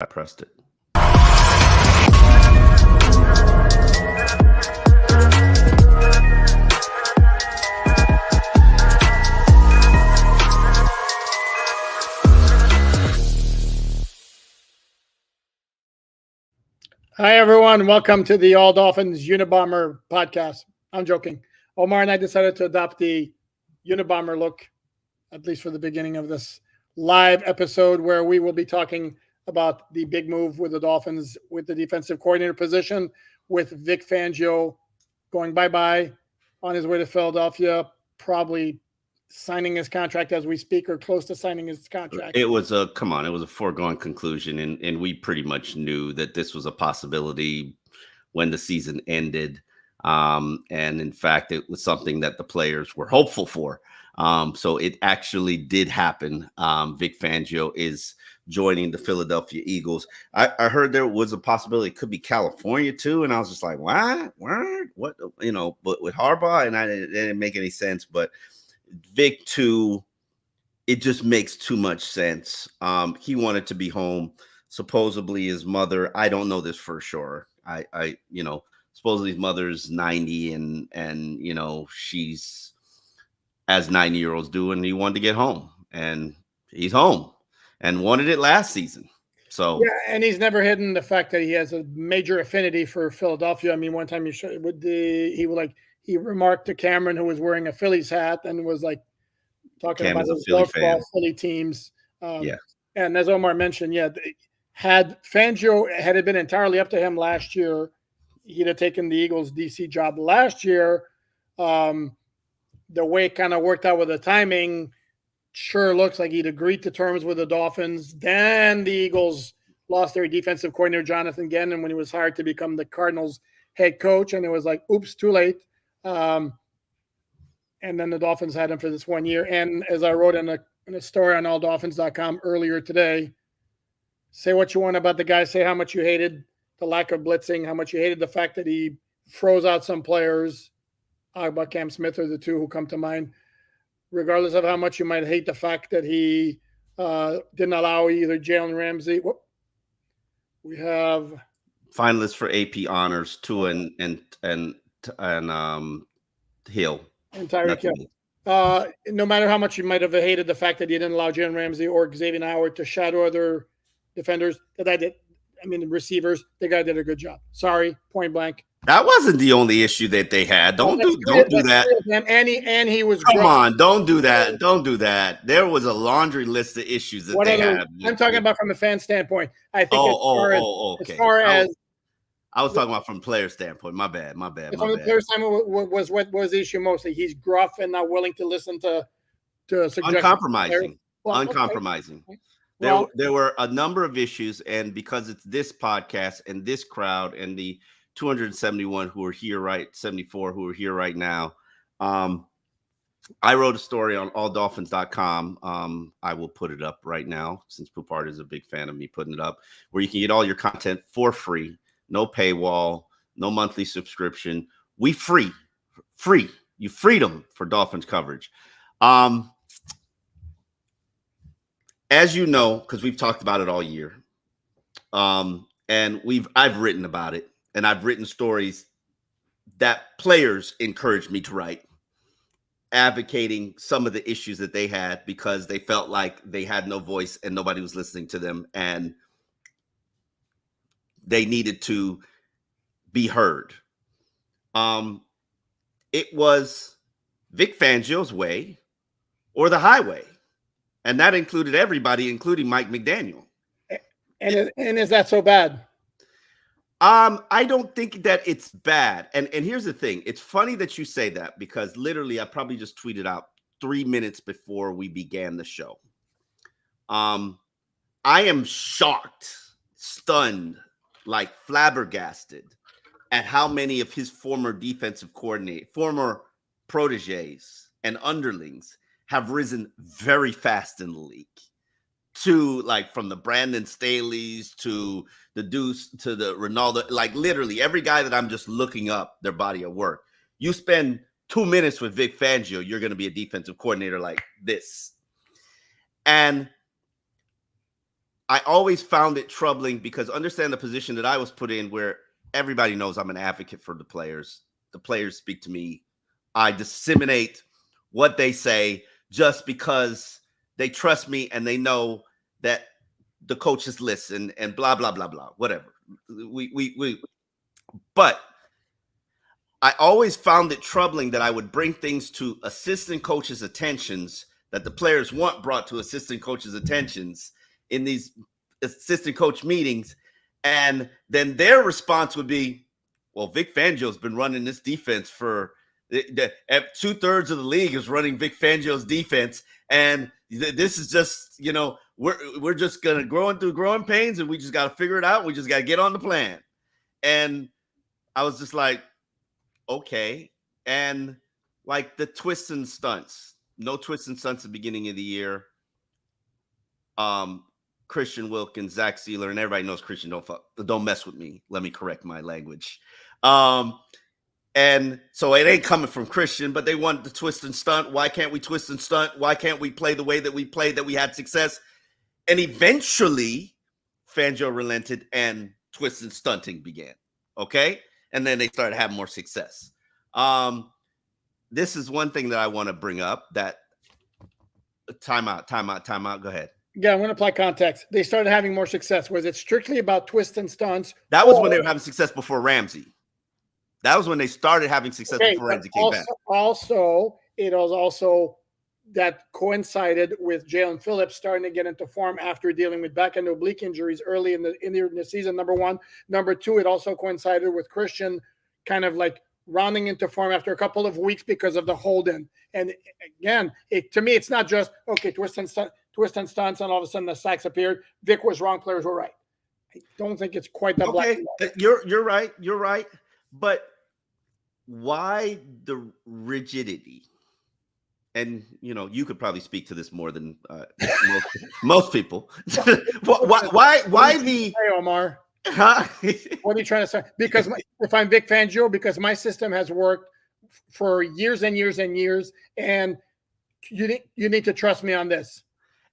I pressed it. Hi, everyone. Welcome to the All Dolphins Unabomber podcast. I'm joking. Omar and I decided to adopt the Unabomber look, at least for the beginning of this live episode, where we will be talking about the big move with the Dolphins with the defensive coordinator position, with Vic Fangio going bye-bye on his way to Philadelphia, probably signing his contract as we speak or close to signing his contract. It was a foregone conclusion, and we pretty much knew that this was a possibility when the season ended. And in fact, it was something that the players were hopeful for. So it actually did happen. Vic Fangio is joining the Philadelphia Eagles. I heard there was a possibility it could be California too, and I was just like, what? But with Harbaugh, and it didn't make any sense. But Vic too, it just makes too much sense. He wanted to be home. Supposedly his mother, I don't know this for sure. Supposedly his mother's 90 and she's as 90-year-olds do, and he wanted to get home, and he's home and wanted it last season. So yeah, and he's never hidden the fact that he has a major affinity for Philadelphia. I mean, one time he remarked to Cameron, who was wearing a Phillies hat, and was like talking Cam about his love for all Philly teams. And as Omar mentioned, had it been entirely up to him last year, he'd have taken the Eagles DC job last year. The way it kind of worked out with the timing sure looks like he'd agreed to terms with the Dolphins. Then the Eagles lost their defensive coordinator, Jonathan Gannon, when he was hired to become the Cardinals head coach. And it was like, oops, too late. And then the Dolphins had him for this 1 year. And as I wrote in a story on alldolphins.com earlier today, say what you want about the guy. Say how much you hated the lack of blitzing, how much you hated the fact that he froze out some players. Agba, Cam Smith are the two who come to mind. Regardless of how much you might hate the fact that he didn't allow either Jalen Ramsey. We have finalists for AP honors, Tua and Hill. And Tyreek Hill. No matter how much you might have hated the fact that he didn't allow Jalen Ramsey or Xavier Howard to shadow other defenders, receivers, the guy did a good job. Sorry, point blank. That wasn't the only issue that they had. Don't do that. And he was. Come on, don't do that. Don't do that. There was a laundry list of issues that they had. I'm talking about from a fan standpoint. I think okay. As far as I was talking about from player standpoint. My bad. From the player standpoint, what was the issue mostly? He's gruff and not willing to listen to suggestions. Uncompromising. Uncompromising. Okay. There were a number of issues, and because it's this podcast and this crowd and the 271 who are here 74 who are here right now. I wrote a story on alldolphins.com. I will put it up right now since Poupart is a big fan of me putting it up, where you can get all your content for free. No paywall, no monthly subscription. We free. You freedom for Dolphins coverage. As you know, because we've talked about it all year, and I've written about it, and I've written stories that players encouraged me to write, advocating some of the issues that they had because they felt like they had no voice and nobody was listening to them, and they needed to be heard. It was Vic Fangio's way or the highway. And that included everybody, including Mike McDaniel. And is that so bad? I don't think that it's bad. And here's the thing. It's funny that you say that because literally I probably just tweeted out 3 minutes before we began the show. I am shocked, stunned, like flabbergasted at how many of his former defensive coordinator, former proteges and underlings have risen very fast in the league, to like from the Brandon Staley's to the Deuce to the Ronaldo, like literally every guy that I'm just looking up their body of work. You spend 2 minutes with Vic Fangio, you're going to be a defensive coordinator like this. And I always found it troubling because understand the position that I was put in where everybody knows I'm an advocate for the players. The players speak to me. I disseminate what they say just because they trust me and they know that the coaches listen and blah, blah, blah, blah, whatever. But I always found it troubling that I would bring things to assistant coaches' attentions that the players want brought to assistant coaches' attentions in these assistant coach meetings. And then their response would be, well, Vic Fangio's been running this defense for 2/3 of the league is running Vic Fangio's defense. And this is just, we're just going to growing through growing pains and we just got to figure it out. We just got to get on the plan. And I was just like, okay. And like the twists and stunts, no twists and stunts at the beginning of the year. Christian Wilkins, Zach Sealer, and everybody knows Christian don't mess with me. Let me correct my language. And so it ain't coming from Christian, but they want the twist and stunt. Why can't we twist and stunt? Why can't we play the way that we played, that we had success? And eventually Fangio relented and twist and stunting began. Okay. And then they started having more success. This is one thing that I want to bring up that timeout. Go ahead. Yeah, I'm going to apply context. They started having more success. Was it strictly about twists and stunts? That was when they were having success before Ramsey. That was when they started having success before Ramsey came back. Also, it was also that coincided with Jalen Phillips starting to get into form after dealing with back and oblique injuries early in the season, number one. Number two, it also coincided with Christian kind of like rounding into form after a couple of weeks because of the hold-in. And again, to me, it's not just, okay, twist and stunts, and all of a sudden the sacks appeared. Vic was wrong, players were right. I don't think it's quite that black and white. You're right. But why the rigidity? And you could probably speak to this more than most people. Why the? Hey, Omar. Huh? What are you trying to say? Because if I'm Vic Fangio, because my system has worked for years and years and years, and you need to trust me on this.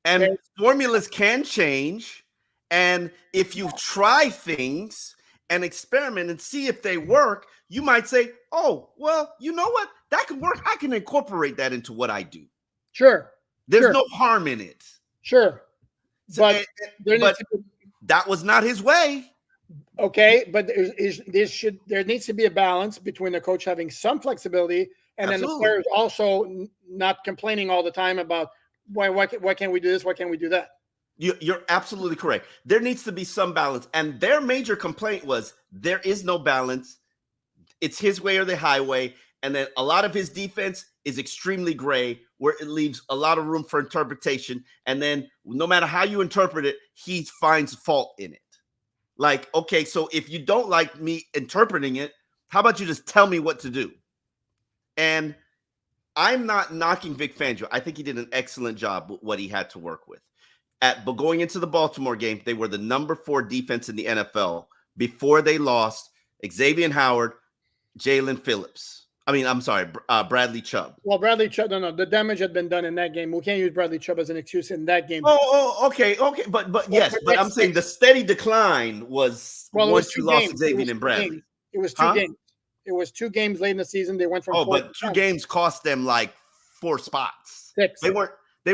And okay? Formulas can change, and if you try things and experiment and see if they work, you might say, "Oh, well, you know what? That could work. I can incorporate that into what I do." Sure. There's no harm in it. Sure. But that was not his way. Okay, but there needs to be a balance between the coach having some flexibility and Absolutely. Then the players also not complaining all the time about why can't we do this? Why can't we do that? You're absolutely correct. There needs to be some balance. And their major complaint was there is no balance. It's his way or the highway. And then a lot of his defense is extremely gray, where it leaves a lot of room for interpretation. And then no matter how you interpret it, he finds fault in it. Like, okay, so if you don't like me interpreting it, how about you just tell me what to do? And I'm not knocking Vic Fangio. I think he did an excellent job with what he had to work with. But going into the Baltimore game, they were the number 4 defense in the NFL before they lost Xavier Howard, Jalen Phillips. Bradley Chubb. Well, Bradley Chubb, no, the damage had been done in that game. We can't use Bradley Chubb as an excuse in that game. Okay. But yes, but I'm saying the steady decline was once you lost Xavier and Bradley. It was 2 games. It was 2 games late in the season. They went from 4 but 2 games cost them like 4 spots. 6. They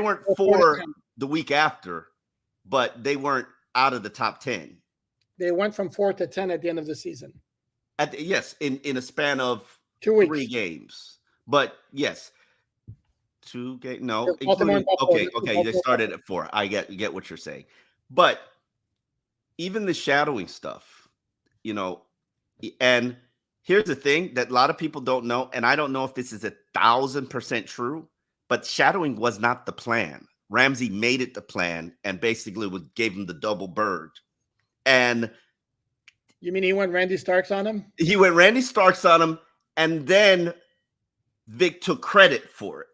weren't 4 the week after, but they weren't out of the top 10. They went from 4 to 10 at the end of the season. In a span of 2 weeks. 3 games. But yes, 2 games. No, okay. They started at 4. I get what you're saying. But even the shadowing stuff, and here's the thing that a lot of people don't know, and I don't know if this is 1,000% true, but shadowing was not the plan. Ramsey made it the plan and basically gave him the double bird. And you mean he went Randy Starks on him? He went Randy Starks on him, and then Vic took credit for it,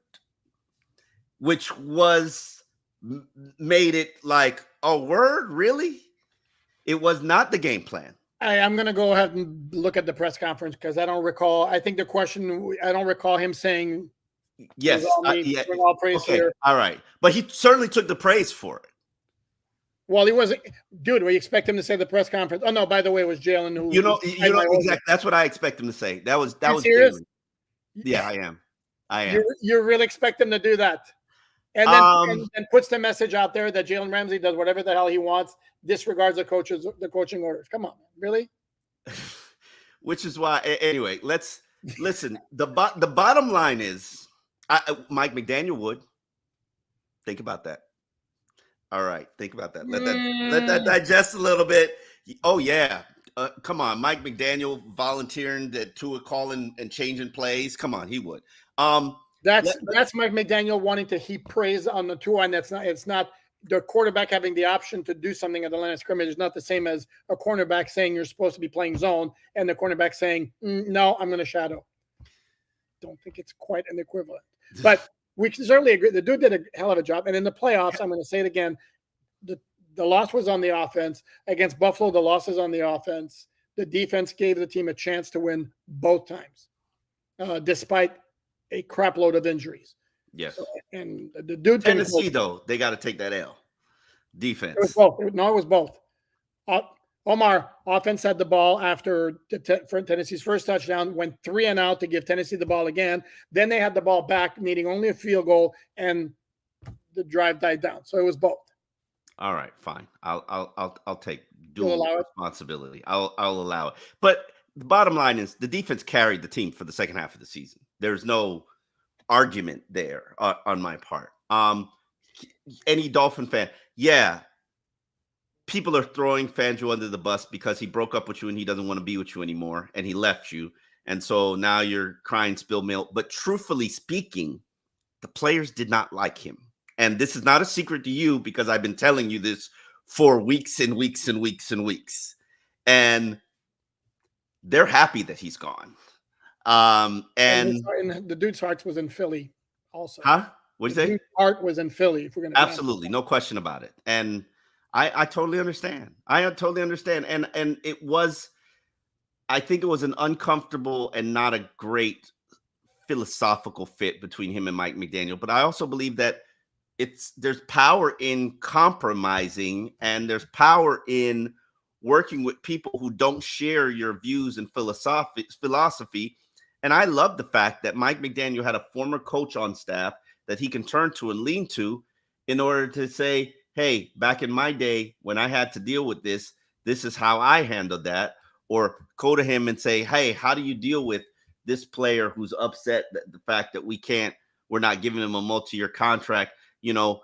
which made it like, oh, word? Really? It was not the game plan. I'm going to go ahead and look at the press conference because I don't recall. I think I don't recall him saying, yes. all praise okay, here. all right. But he certainly took the praise for it. Well, he wasn't, dude. We expect him to say the press conference. Oh no, by the way, it was Jalen who. Exactly. That's what I expect him to say. That was serious? Jalen. Yeah, I am. You really expect him to do that, and then puts the message out there that Jalen Ramsey does whatever the hell he wants, disregards the coaching orders. Come on, really? Which is why, anyway. Let's listen. The bottom line is, Mike McDaniel would think about that. All right, think about that. Let that digest a little bit. Oh yeah, come on, Mike McDaniel volunteering to a calling and changing plays. Come on, he would. That's Mike McDaniel wanting to heap praise on the tour, and it's not the quarterback having the option to do something at the line of scrimmage. Is not the same as a cornerback saying you're supposed to be playing zone, and the cornerback saying no, I'm going to shadow. Don't think it's quite an equivalent, but. We can certainly agree. The dude did a hell of a job. And in the playoffs, I'm going to say it again, the loss was on the offense. Against Buffalo, the loss is on the offense. The defense gave the team a chance to win both times, despite a crap load of injuries. Yes. So, and the dude. Tennessee, though, they got to take that L. Defense. It was both. It was both. Omar, offense had the ball after Tennessee's first touchdown, went 3 and out to give Tennessee the ball again. Then they had the ball back, needing only a field goal, and the drive died down. So it was both. All right, fine. I'll take dual responsibility. I'll allow it. But the bottom line is the defense carried the team for the second half of the season. There's no argument there on my part. Any Dolphin fan, yeah. People are throwing Fangio under the bus because he broke up with you and he doesn't want to be with you anymore and he left you. And so now you're crying spilled milk. But truthfully speaking, the players did not like him. And this is not a secret to you because I've been telling you this for weeks and weeks and weeks and weeks. And they're happy that he's gone. And the dude's heart was in Philly also. Huh? What'd you say? Dude's heart was in Philly. If we're going to absolutely, no question about it. And I totally understand. I totally understand. And it was, I think it was an uncomfortable and not a great philosophical fit between him and Mike McDaniel. But I also believe that there's power in compromising and there's power in working with people who don't share your views and philosophy. And I love the fact that Mike McDaniel had a former coach on staff that he can turn to and lean to in order to say, hey, back in my day when I had to deal with this is how I handled that. Or go to him and say, hey, how do you deal with this player who's upset that the fact that we're not giving him a multi-year contract? What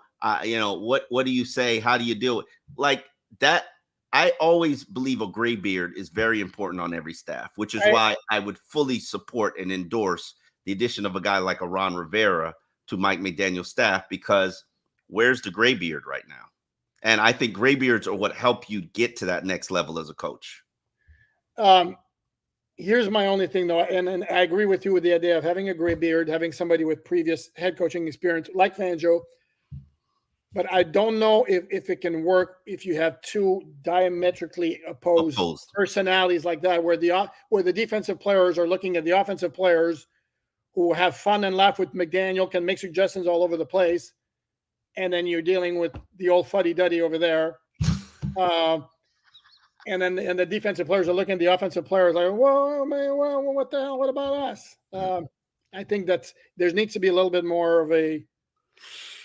do you say? How do you deal with like that? I always believe a gray beard is very important on every staff, which is why I would fully support and endorse the addition of a guy like a Ron Rivera to Mike McDaniel's staff, because where's the gray beard right now? And I think gray beards are what help you get to that next level as a coach. Here's my only thing, though, and I agree with you with the idea of having a gray beard, having somebody with previous head coaching experience like Fangio. But I don't know if it can work if you have two diametrically opposed personalities like that, where the defensive players are looking at the offensive players who have fun and laugh with McDaniel, can make suggestions all over the place, and then you're dealing with the old fuddy-duddy over there. And the defensive players are looking at the offensive players like, whoa, man, well, what the hell? What about us? I think there needs to be a little bit more of a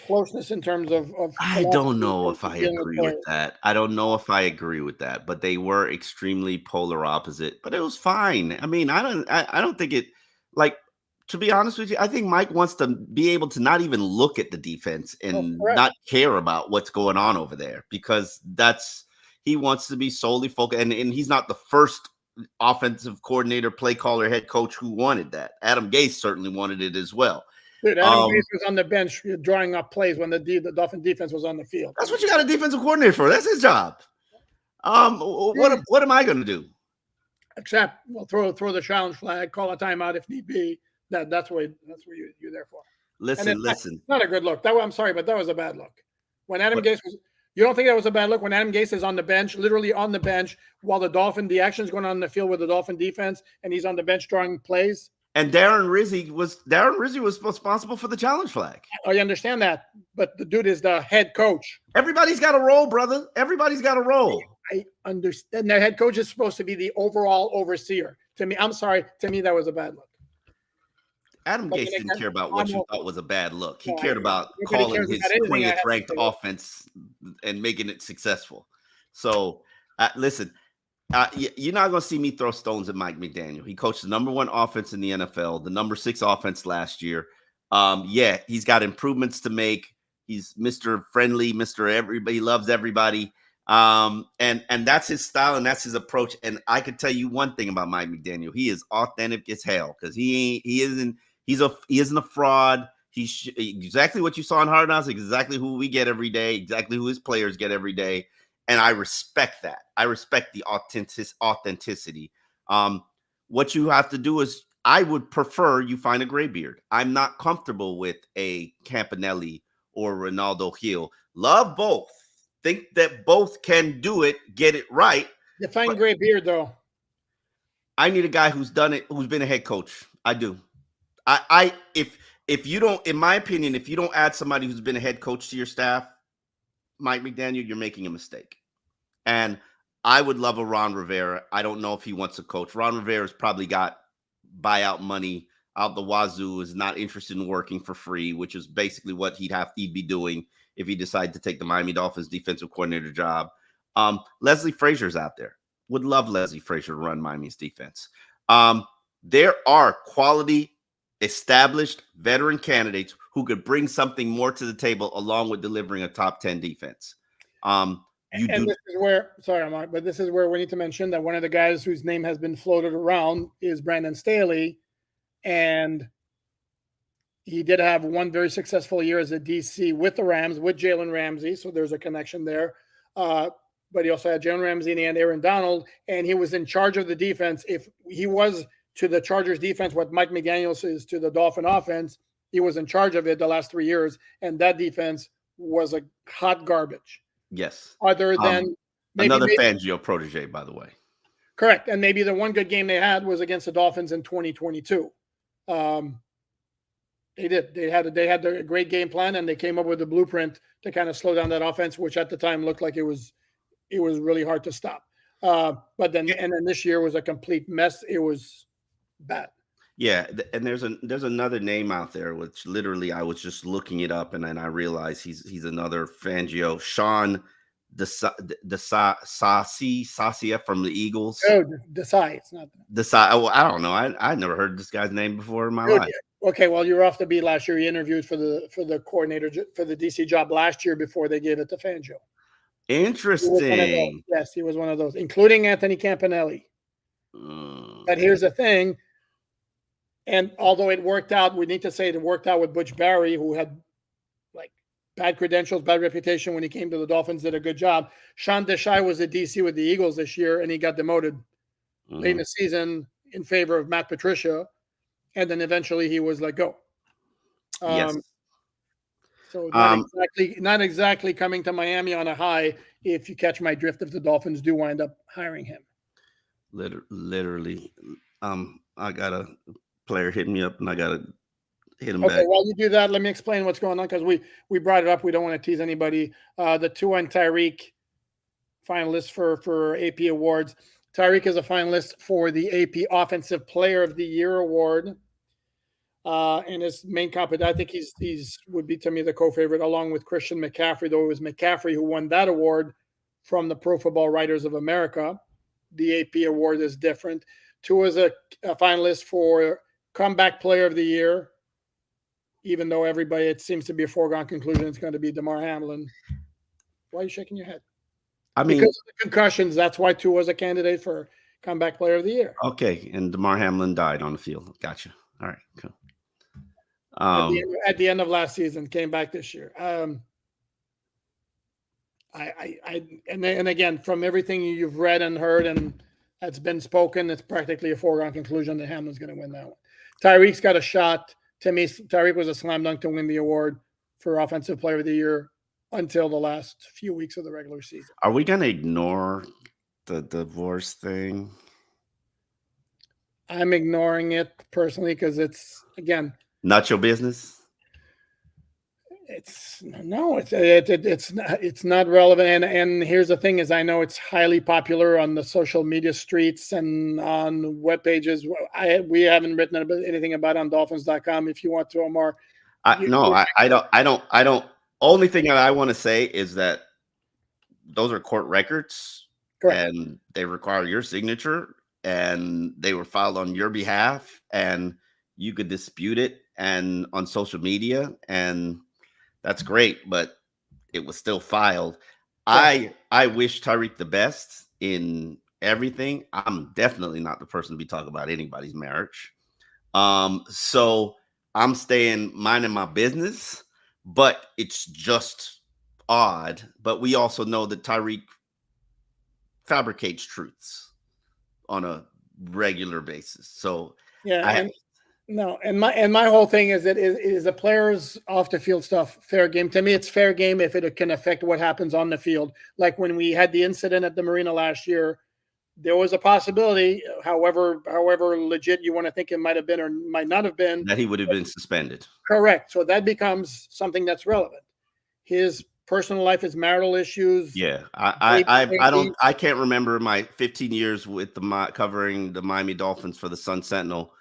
closeness in terms of I don't know if I agree with that. I don't know if I agree with that, but they were extremely polar opposite, but it was fine. I mean, I don't think it, like, to be honest with you, I think Mike wants to be able to not even look at the defense and not care about what's going on over there, because he wants to be solely focused. And he's not the first offensive coordinator, play caller, head coach who wanted that. Adam Gase certainly wanted it as well. Dude, Adam Gase was on the bench drawing up plays when the Dolphin defense was on the field. That's what you got a defensive coordinator for. That's his job. What am I going to do? Except, throw the challenge flag, call a timeout if need be. That's what you're there for. Listen. Not a good look. I'm sorry, but that was a bad look. When Adam Gase was. You don't think that was a bad look when Adam Gase is on the bench, literally on the bench, while the action is going on in the field with the Dolphin defense, and he's on the bench drawing plays? And Darren Rizzi was responsible for the challenge flag. I understand that, but the dude is the head coach. Everybody's got a role, brother. Everybody's got a role. I understand. Their head coach is supposed to be the overall overseer. To me, I'm sorry. To me, that was a bad look. Adam Gase didn't care about what you thought was a bad look. He cared about calling his 20th ranked offense and making it successful. So, listen, you're not going to see me throw stones at Mike McDaniel. He coached the #1 offense in the NFL, the #6 offense last year. Yeah, he's got improvements to make. He's Mr. Friendly, Mr. Everybody loves everybody. And that's his style and that's his approach. And I could tell you one thing about Mike McDaniel. He is authentic as hell because he isn't a fraud. He's exactly what you saw in Hard Knocks, exactly who we get every day, exactly who his players get every day. And I respect that. I respect the authenticity. What you have to do is, I would prefer you find a graybeard. I'm not comfortable with a Campanelli or Ronaldo Hill. Love both. Think that both can do it, get it right. Define graybeard, though. I need a guy who's done it, who's been a head coach. I do. If you don't, in my opinion, if you don't add somebody who's been a head coach to your staff, Mike McDaniel, you're making a mistake. And I would love a Ron Rivera. I don't know if he wants to coach. Ron Rivera's probably got buyout money out the wazoo, is not interested in working for free, which is basically what he'd be doing if he decided to take the Miami Dolphins defensive coordinator job. Leslie Frazier's out there. Would love Leslie Frazier to run Miami's defense. There are quality, established veteran candidates who could bring something more to the table along with delivering a top 10 defense. This is where, sorry, Mark, but this is where we need to mention that one of the guys whose name has been floated around is Brandon Staley. And he did have one very successful year as a DC with the Rams, with Jalen Ramsey. So there's a connection there. But he also had Jalen Ramsey and Aaron Donald, and he was in charge of the defense. If he was to the Chargers defense what Mike McDaniels is to the Dolphin offense, he was in charge of it the last 3 years, and that defense was a hot garbage. Yes. Other than another Fangio protege, by the way. Correct. And maybe the one good game they had was against the Dolphins in 2022. They did. They had a great game plan, and they came up with a blueprint to kind of slow down that offense, which at the time looked like it was really hard to stop. But then this year was a complete mess. It was bad. Yeah, and there's another name out there, which literally I was just looking it up, and then I realized he's another Fangio, Sean Desai from the Eagles. Oh, Desai, it's not Desai. Oh, I don't know. I never heard this guy's name before in my life. Okay, well, you're off the beat last year. He interviewed for the coordinator for the DC job last year before they gave it to Fangio. Interesting. Yes, he was one of those, including Anthony Campanelli. But here's the thing. And although it worked out, we need to say it worked out with Butch Barry, who had like bad credentials, bad reputation when he came to the Dolphins, did a good job. Sean Desai was the DC with the Eagles this year, and he got demoted late in the season in favor of Matt Patricia. And then eventually he was let go. Yes. So not exactly coming to Miami on a high, if you catch my drift, if the Dolphins do wind up hiring him. Literally. I got a player hitting me up and I got to hit him back. Okay, while you do that, let me explain what's going on because we brought it up. We don't want to tease anybody. The Tua and Tyreek finalists for AP awards. Tyreek is a finalist for the AP Offensive Player of the Year award. And his main competitor, I think he's would be to me the co-favorite along with Christian McCaffrey, though it was McCaffrey who won that award from the Pro Football Writers of America. The AP award is different. Tua is a finalist for Comeback Player of the Year, even though everybody, it seems to be a foregone conclusion it's going to be Damar Hamlin. Why are you shaking your head? I mean, because of the concussions, that's why Tua was a candidate for Comeback Player of the Year. Okay, and Damar Hamlin died on the field. Gotcha. All right, cool. At the end of last season, came back this year. And again, from everything you've read and heard and that's been spoken, it's practically a foregone conclusion that Hamlin's going to win that one. Tyreek's got a shot. To me, Tyreek was a slam dunk to win the award for Offensive Player of the Year until the last few weeks of the regular season. Are we going to ignore the divorce thing? I'm ignoring it personally because it's, again, not your business. It's not relevant. And here's the thing: is I know it's highly popular on the social media streets and on web pages. We haven't written anything about it on Dolphins.com. If you want to, Omar, I don't. Only thing that I want to say is that those are court records, correct. And they require your signature, and they were filed on your behalf, and you could dispute it and on social media, and that's great, but it was still filed. Correct. I wish Tyreek the best in everything. I'm definitely not the person to be talking about anybody's marriage. So I'm staying minding my business, but it's just odd. But we also know that Tyreek fabricates truths on a regular basis. So Yeah, I and no, and my whole thing is that is the players off the field stuff fair game. To me, it's fair game if it can affect what happens on the field. Like when we had the incident at the marina last year, there was a possibility, however legit you want to think it might have been or might not have been, that he would have been suspended. correct. So that becomes something that's relevant. His personal life, his marital issues. Yeah, Maybe, I can't remember my 15 years with covering the Miami Dolphins for the Sun Sentinel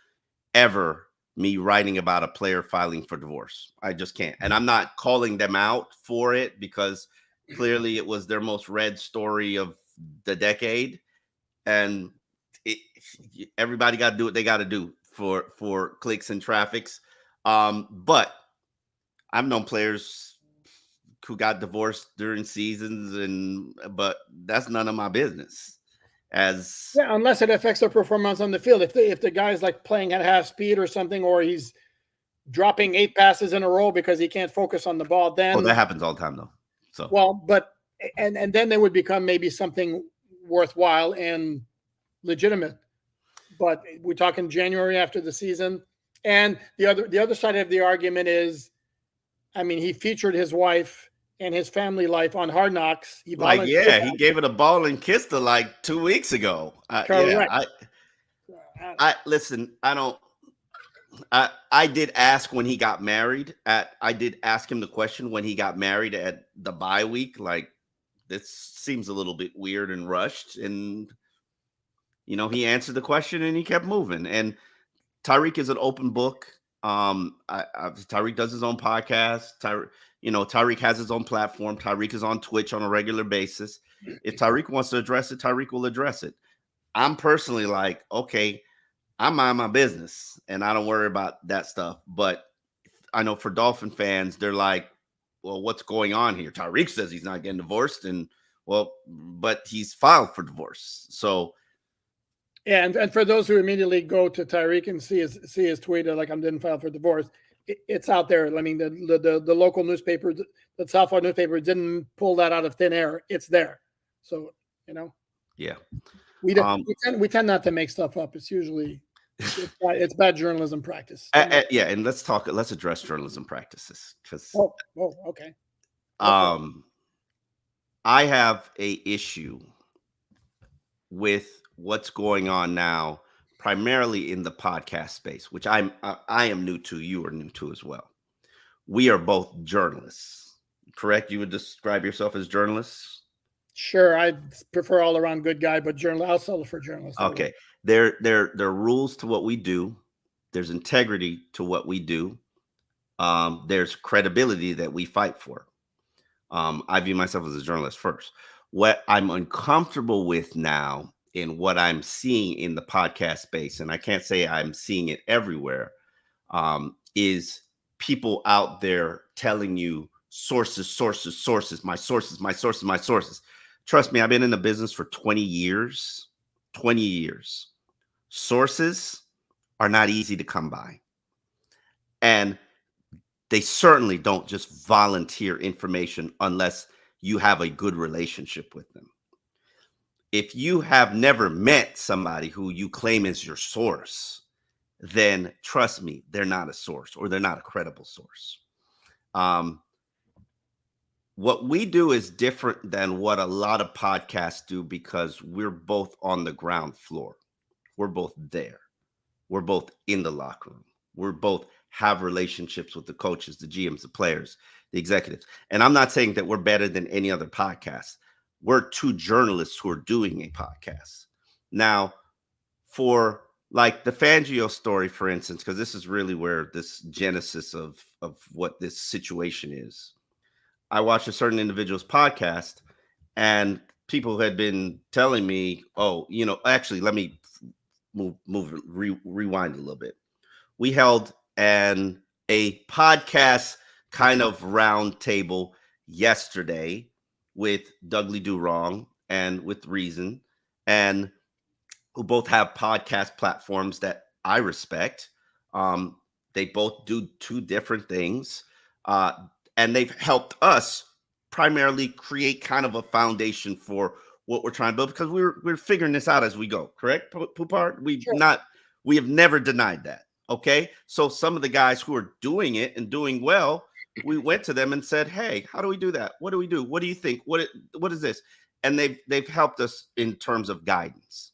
ever me writing about a player filing for divorce. I just can't. And I'm not calling them out for it because clearly it was their most read story of the decade. And everybody got to do what they got to do for clicks and traffics. But I've known players who got divorced during seasons, but that's none of my business. Yeah, unless it affects their performance on the field. If the guy's like playing at half speed or something, or he's dropping 8 passes in a row because he can't focus on the ball, then that happens all the time though. So but then they would become maybe something worthwhile and legitimate. But we're talking January after the season. And the other side of the argument is, I mean, he featured his wife and his family life on Hard Knocks. He gave it a ball and kissed her like 2 weeks ago. Listen, I did ask when he got married. I did ask him the question when he got married at the bye week. Like, this seems a little bit weird and rushed. And, he answered the question and he kept moving. And Tyreek is an open book. Tyreek does his own podcast. Tyreek has his own platform. Tyreek is on Twitch on a regular basis. If Tyreek wants to address it, Tyreek will address it. I'm personally like, okay, I mind my business and I don't worry about that stuff. But I know for Dolphin fans, they're like, well, what's going on here? Tyreek says he's not getting divorced, but he's filed for divorce. So yeah, and for those who immediately go to Tyreek and see his tweet like I'm didn't file for divorce, it's out there. I mean, the local newspaper, the South Florida newspaper, didn't pull that out of thin air. It's there. So yeah, we tend not to make stuff up. It's usually it's bad journalism practice. Yeah, and let's address journalism practices because okay. I have a issue with what's going on now, primarily in the podcast space, which I am new to. You are new to as well. We are both journalists, correct? You would describe yourself as journalists? Sure, I prefer all around good guy, but I'll settle for journalist. Okay, there are rules to what we do. There's integrity to what we do. There's credibility that we fight for. I view myself as a journalist first. What I'm uncomfortable with now in what I'm seeing in the podcast space, and I can't say I'm seeing it everywhere, is people out there telling you sources, my sources. Trust me, I've been in the business for 20 years. 20 years. Sources are not easy to come by. And they certainly don't just volunteer information unless you have a good relationship with them. If you have never met somebody who you claim is your source, then trust me, they're not a source or they're not a credible source. What we do is different than what a lot of podcasts do because we're both on the ground floor. We're both there. we're both in the locker room. We're both have relationships with the coaches, the GMs, the players, the executives. And I'm not saying that we're better than any other podcast. We're two journalists who are doing a podcast. Now, for like the Fangio story, for instance, because this is really where this genesis of what this situation is. I watched a certain individual's podcast, and people had been telling me, "Oh, actually, let me rewind a little bit." We held a podcast kind of round table yesterday with Dudley Do Wrong and with Reason, and who both have podcast platforms that I respect. They both do two different things, and they've helped us primarily create kind of a foundation for what we're trying to build, because we're figuring this out as we go. Correct, Poupart? Sure. We have never denied that. Okay, so some of the guys who are doing it and doing well, we went to them and said, "Hey, how do we do that? What do we do? What do you think? What is this?" And they've helped us in terms of guidance.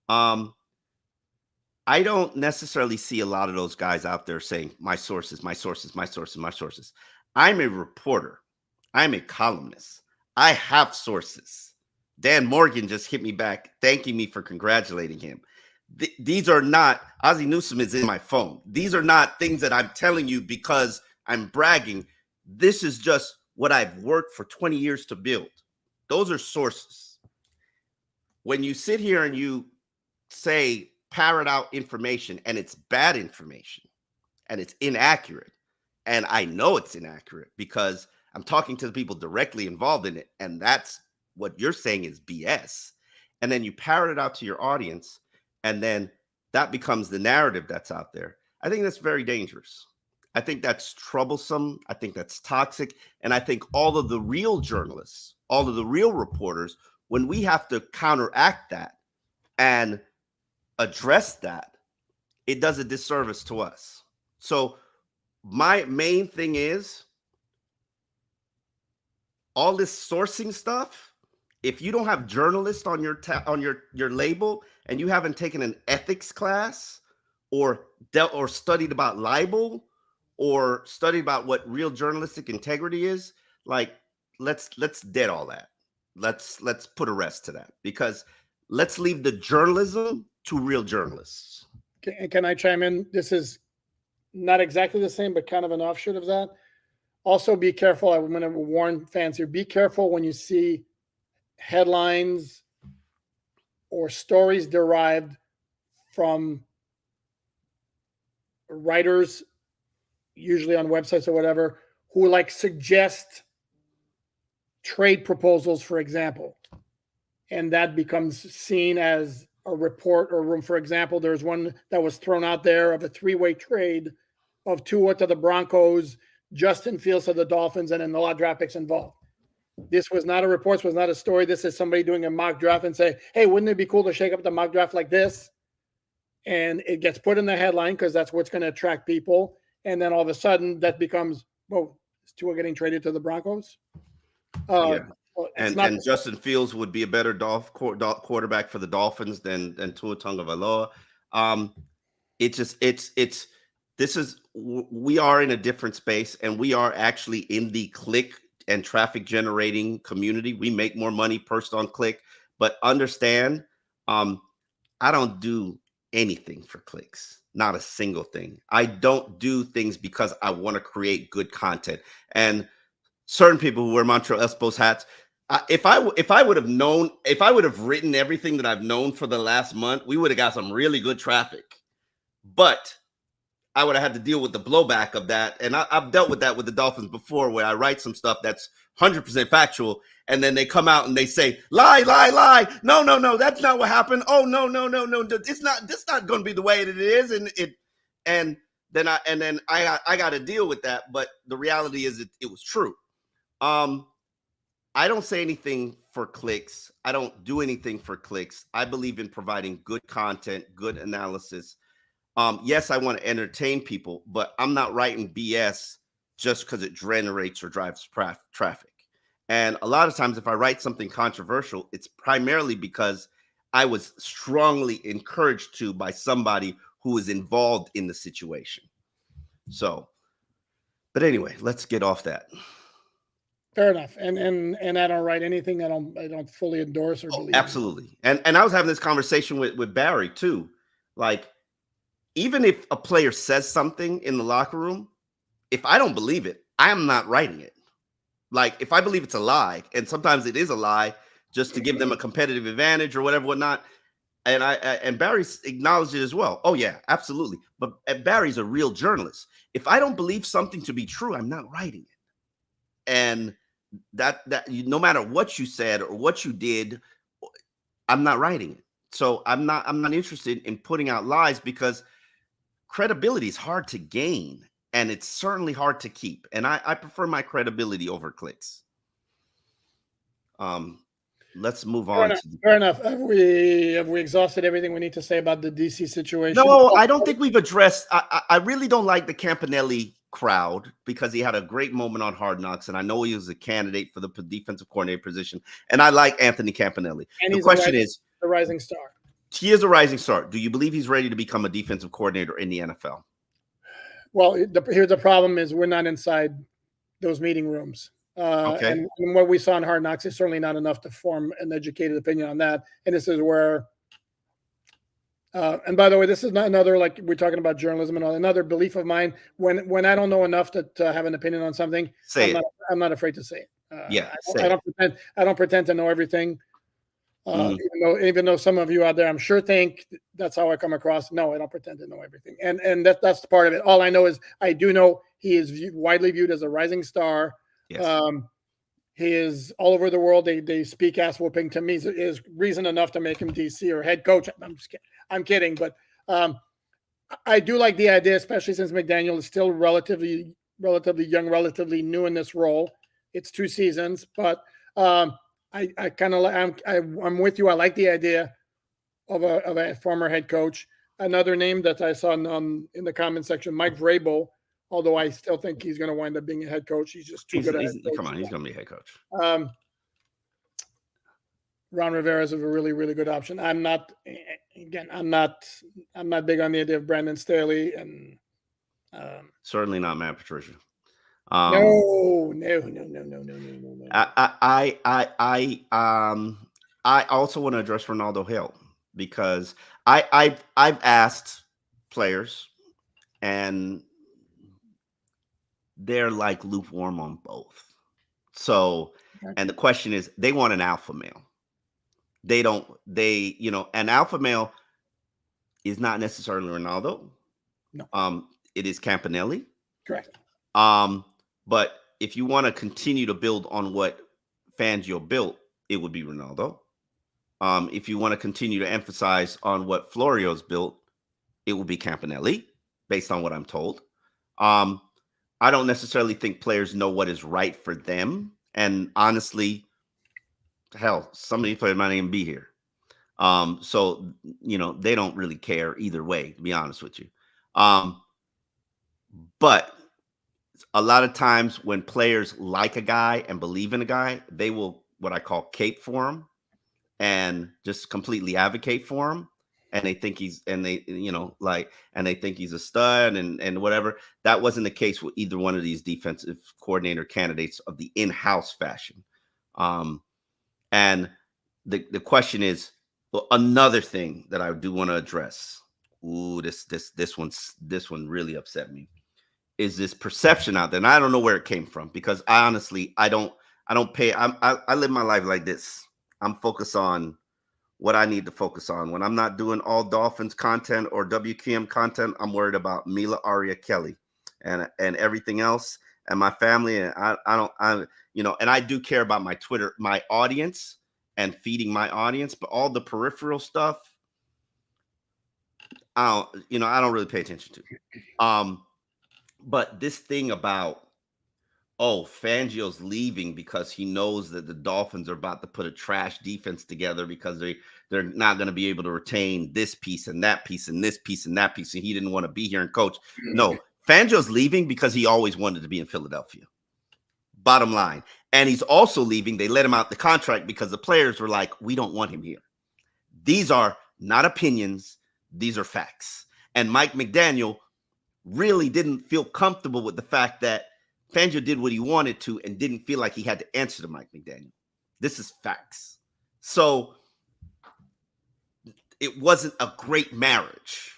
I don't necessarily see a lot of those guys out there saying my sources, my sources, my sources, my sources. I'm a reporter. I'm a columnist. I have sources. Dan Morgan just hit me back, thanking me for congratulating him. These are not, Ozzie Newsome is in my phone. These are not things that I'm telling you because I'm bragging. This is just what I've worked for 20 years to build. Those are sources. When you sit here and you say parrot out information and it's bad information and it's inaccurate, and I know it's inaccurate because I'm talking to the people directly involved in it, and that's what you're saying is BS, and then you parrot it out to your audience, and then that becomes the narrative that's out there. I think that's very dangerous. I think that's troublesome. I think that's toxic. And I think all of the real journalists, all of the real reporters, when we have to counteract that and address that, it does a disservice to us. So my main thing is all this sourcing stuff. If you don't have journalist on your label, and you haven't taken an ethics class or studied about libel or studied about what real journalistic integrity is, like let's dead all that. Let's put a rest to that, because let's leave the journalism to real journalists. Can I chime in? This is not exactly the same, but kind of an offshoot of that. Also, be careful. I'm going to warn fans here. Be careful when you see headlines or stories derived from writers, usually on websites or whatever, who like suggest trade proposals, for example, and that becomes seen as a report or room. For example, there's one that was thrown out there of a three-way trade of Tua to the Broncos, Justin Fields to the Dolphins, and then a lot of draft picks involved. This was not a report. This was not a story. This is somebody doing a mock draft and say, hey, wouldn't it be cool to shake up the mock draft like this? And it gets put in the headline because that's what's going to attract people. And then all of a sudden that becomes, whoa, is Tua getting traded to the Broncos? Yeah. And Justin Fields would be a better quarterback for the Dolphins than Tua Tagovailoa. We are in a different space, and we are actually in the click and traffic generating community. We make more money per on click, but understand, I don't do anything for clicks, not a single thing. I don't do things because I want to create good content. And certain people who wear Montreal Expos hats, if I would have written everything that I've known for the last month, we would have got some really good traffic. But I would have had to deal with the blowback of that. And I've dealt with that with the Dolphins before, where I write some stuff that's 100% factual, and then they come out and they say, lie. No, that's not what happened. Oh, no. It's not going to be the way it is. And then I got to deal with that. But the reality is it was true. I don't say anything for clicks. I don't do anything for clicks. I believe in providing good content, good analysis. Yes, I want to entertain people, but I'm not writing BS just because it generates or drives traffic. And a lot of times, if I write something controversial, it's primarily because I was strongly encouraged to by somebody who is involved in the situation. So, but anyway, let's get off that. Fair enough. And I don't write anything I don't fully endorse or believe. Absolutely. And I was having this conversation with Barry too. Like, even if a player says something in the locker room, if I don't believe it, I am not writing it. Like, if I believe it's a lie, and sometimes it is a lie just to give them a competitive advantage or whatever, whatnot. And Barry acknowledged it as well. Oh yeah, absolutely. But Barry's a real journalist. If I don't believe something to be true, I'm not writing it. And that no matter what you said or what you did, I'm not writing it. So I'm not interested in putting out lies, because credibility is hard to gain, and it's certainly hard to keep. And I prefer my credibility over clicks. Let's move on. Fair enough. Have we exhausted everything we need to say about the DC situation? No, I don't think we've addressed. I really don't like the Campanelli crowd, because he had a great moment on Hard Knocks, and I know he was a candidate for the defensive coordinator position. And I like Anthony Campanelli. And the question is, the rising star. He is a rising star. Do you believe he's ready to become a defensive coordinator in the NFL? Well, here's the problem: is we're not inside those meeting rooms. Okay. And what we saw in Hard Knocks is certainly not enough to form an educated opinion on that. And this is where, and by the way, this is not another, like we're talking about journalism and all, another belief of mine. When I don't know enough to have an opinion on something, I'm not afraid to say it. I don't pretend to know everything. Even though some of you out there, I'm sure, think that's how I come across. No, I don't pretend to know everything. And that's the part of it. All I know is I do know he is widely viewed as a rising star. Yes. He is all over the world. They speak ass whooping. To me is reason enough to make him DC or head coach. I'm kidding, but I do like the idea, especially since McDaniel is still relatively young, relatively new in this role. It's 2 seasons, but I kind of I'm with you. I like the idea of a former head coach. Another name that I saw in the comment section, Mike Vrabel. Although I still think he's going to wind up being a head coach. He's just too good at it. Come on, he's going to be a head coach. Ron Rivera is a really, really good option. I'm not big on the idea of Brandon Staley, and certainly not Matt Patricia. No. I also want to address Ronaldo Hill, because I've asked players, and they're like lukewarm on both. So, and the question is, they want an alpha male. An alpha male is not necessarily Ronaldo. No. It is Campanelli. Correct. But if you want to continue to build on what Fangio built, it would be Ronaldo. If you want to continue to emphasize on what Florio's built, it will be Campanelli, based on what I'm told. I don't necessarily think players know what is right for them. And honestly, hell, some of these players might even be here. So, they don't really care either way, to be honest with you. But a lot of times when players like a guy and believe in a guy, they will, what I call, cape for him and just completely advocate for him. And they think he's a stud and whatever. That wasn't the case with either one of these defensive coordinator candidates of the in-house fashion. And the question is, another thing that I do want to address. Ooh, this one really upset me. Is this perception out there? And I don't know where it came from, because I honestly, I live my life like this. I'm focused on what I need to focus on. When I'm not doing all Dolphins content or WQM content, I'm worried about Mila Aria Kelly and everything else and my family. And and I do care about my Twitter, my audience, and feeding my audience, but all the peripheral stuff, I don't really pay attention to. But this thing about, Fangio's leaving because he knows that the Dolphins are about to put a trash defense together because they're not going to be able to retain this piece and that piece and this piece and that piece, and he didn't want to be here and coach. No, Fangio's leaving because he always wanted to be in Philadelphia. Bottom line. And he's also leaving. They let him out the contract because the players were like, we don't want him here. These are not opinions. These are facts. And Mike McDaniel really didn't feel comfortable with the fact that Fangio did what he wanted to and didn't feel like he had to answer to Mike McDaniel. This is facts. So it wasn't a great marriage.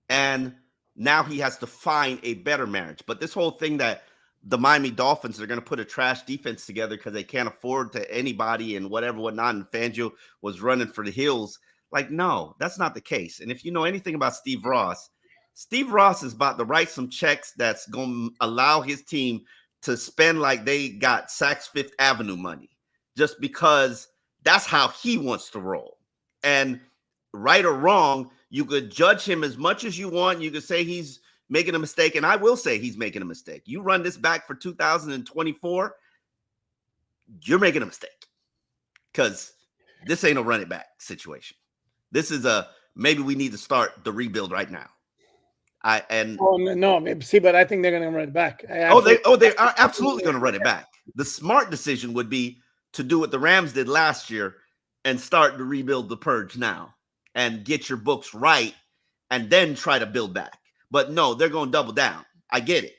And now he has to find a better marriage. But this whole thing that the Miami Dolphins are going to put a trash defense together because they can't afford to anybody and whatnot, and Fangio was running for the hills. Like, no, that's not the case. And if you know anything about Steve Ross is about to write some checks that's going to allow his team to spend like they got Saks Fifth Avenue money, just because that's how he wants to roll. And right or wrong, you could judge him as much as you want. You could say he's making a mistake, and I will say he's making a mistake. You run this back for 2024, you're making a mistake, because this ain't a run it back situation. This is maybe we need to start the rebuild right now. But I think they're going to run it back. They are absolutely going to run it back. The smart decision would be to do what the Rams did last year and start to rebuild the purge now and get your books right and then try to build back. But no, they're going to double down. I get it.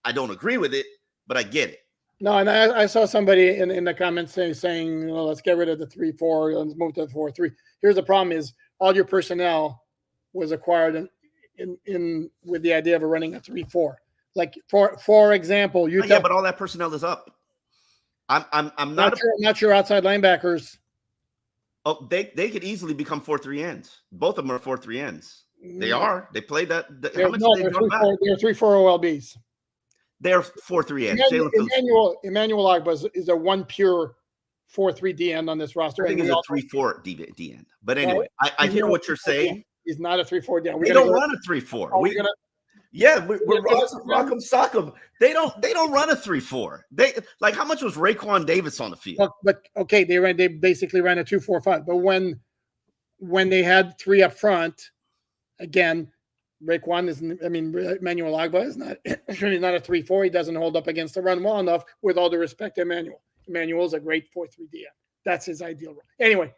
I don't agree with it, but I get it. No, and I saw somebody in the comments saying, well, let's get rid of the 3-4, let's move to the 4-3. Here's the problem: is all your personnel was acquired in with the idea of running a 3-4. Like for example, but all that personnel is up. I'm not your outside linebackers. Oh, they could easily become 4-3 ends. Both of them are 4-3 ends. They are. They played that. How much they're 3-4 OLBs. They're 4-3 ends. Emmanuel Agba is a one pure 4-3 D end on this roster. I think he's a 3-4 D end. But anyway, I hear what you're saying. He's not a 3-4 D end. We don't run a 3-4. We're rock'em sock'em. They don't run a 3-4. They like, how much was Raekwon Davis on the field? But okay, they basically ran a 2-4-5. But when they had three up front, again, Raekwon Emmanuel Agba is not he's not a 3-4. He doesn't hold up against the run well enough, with all due respect to Emmanuel. Emmanuel's a great 4-3 D. That's his ideal role. Anyway,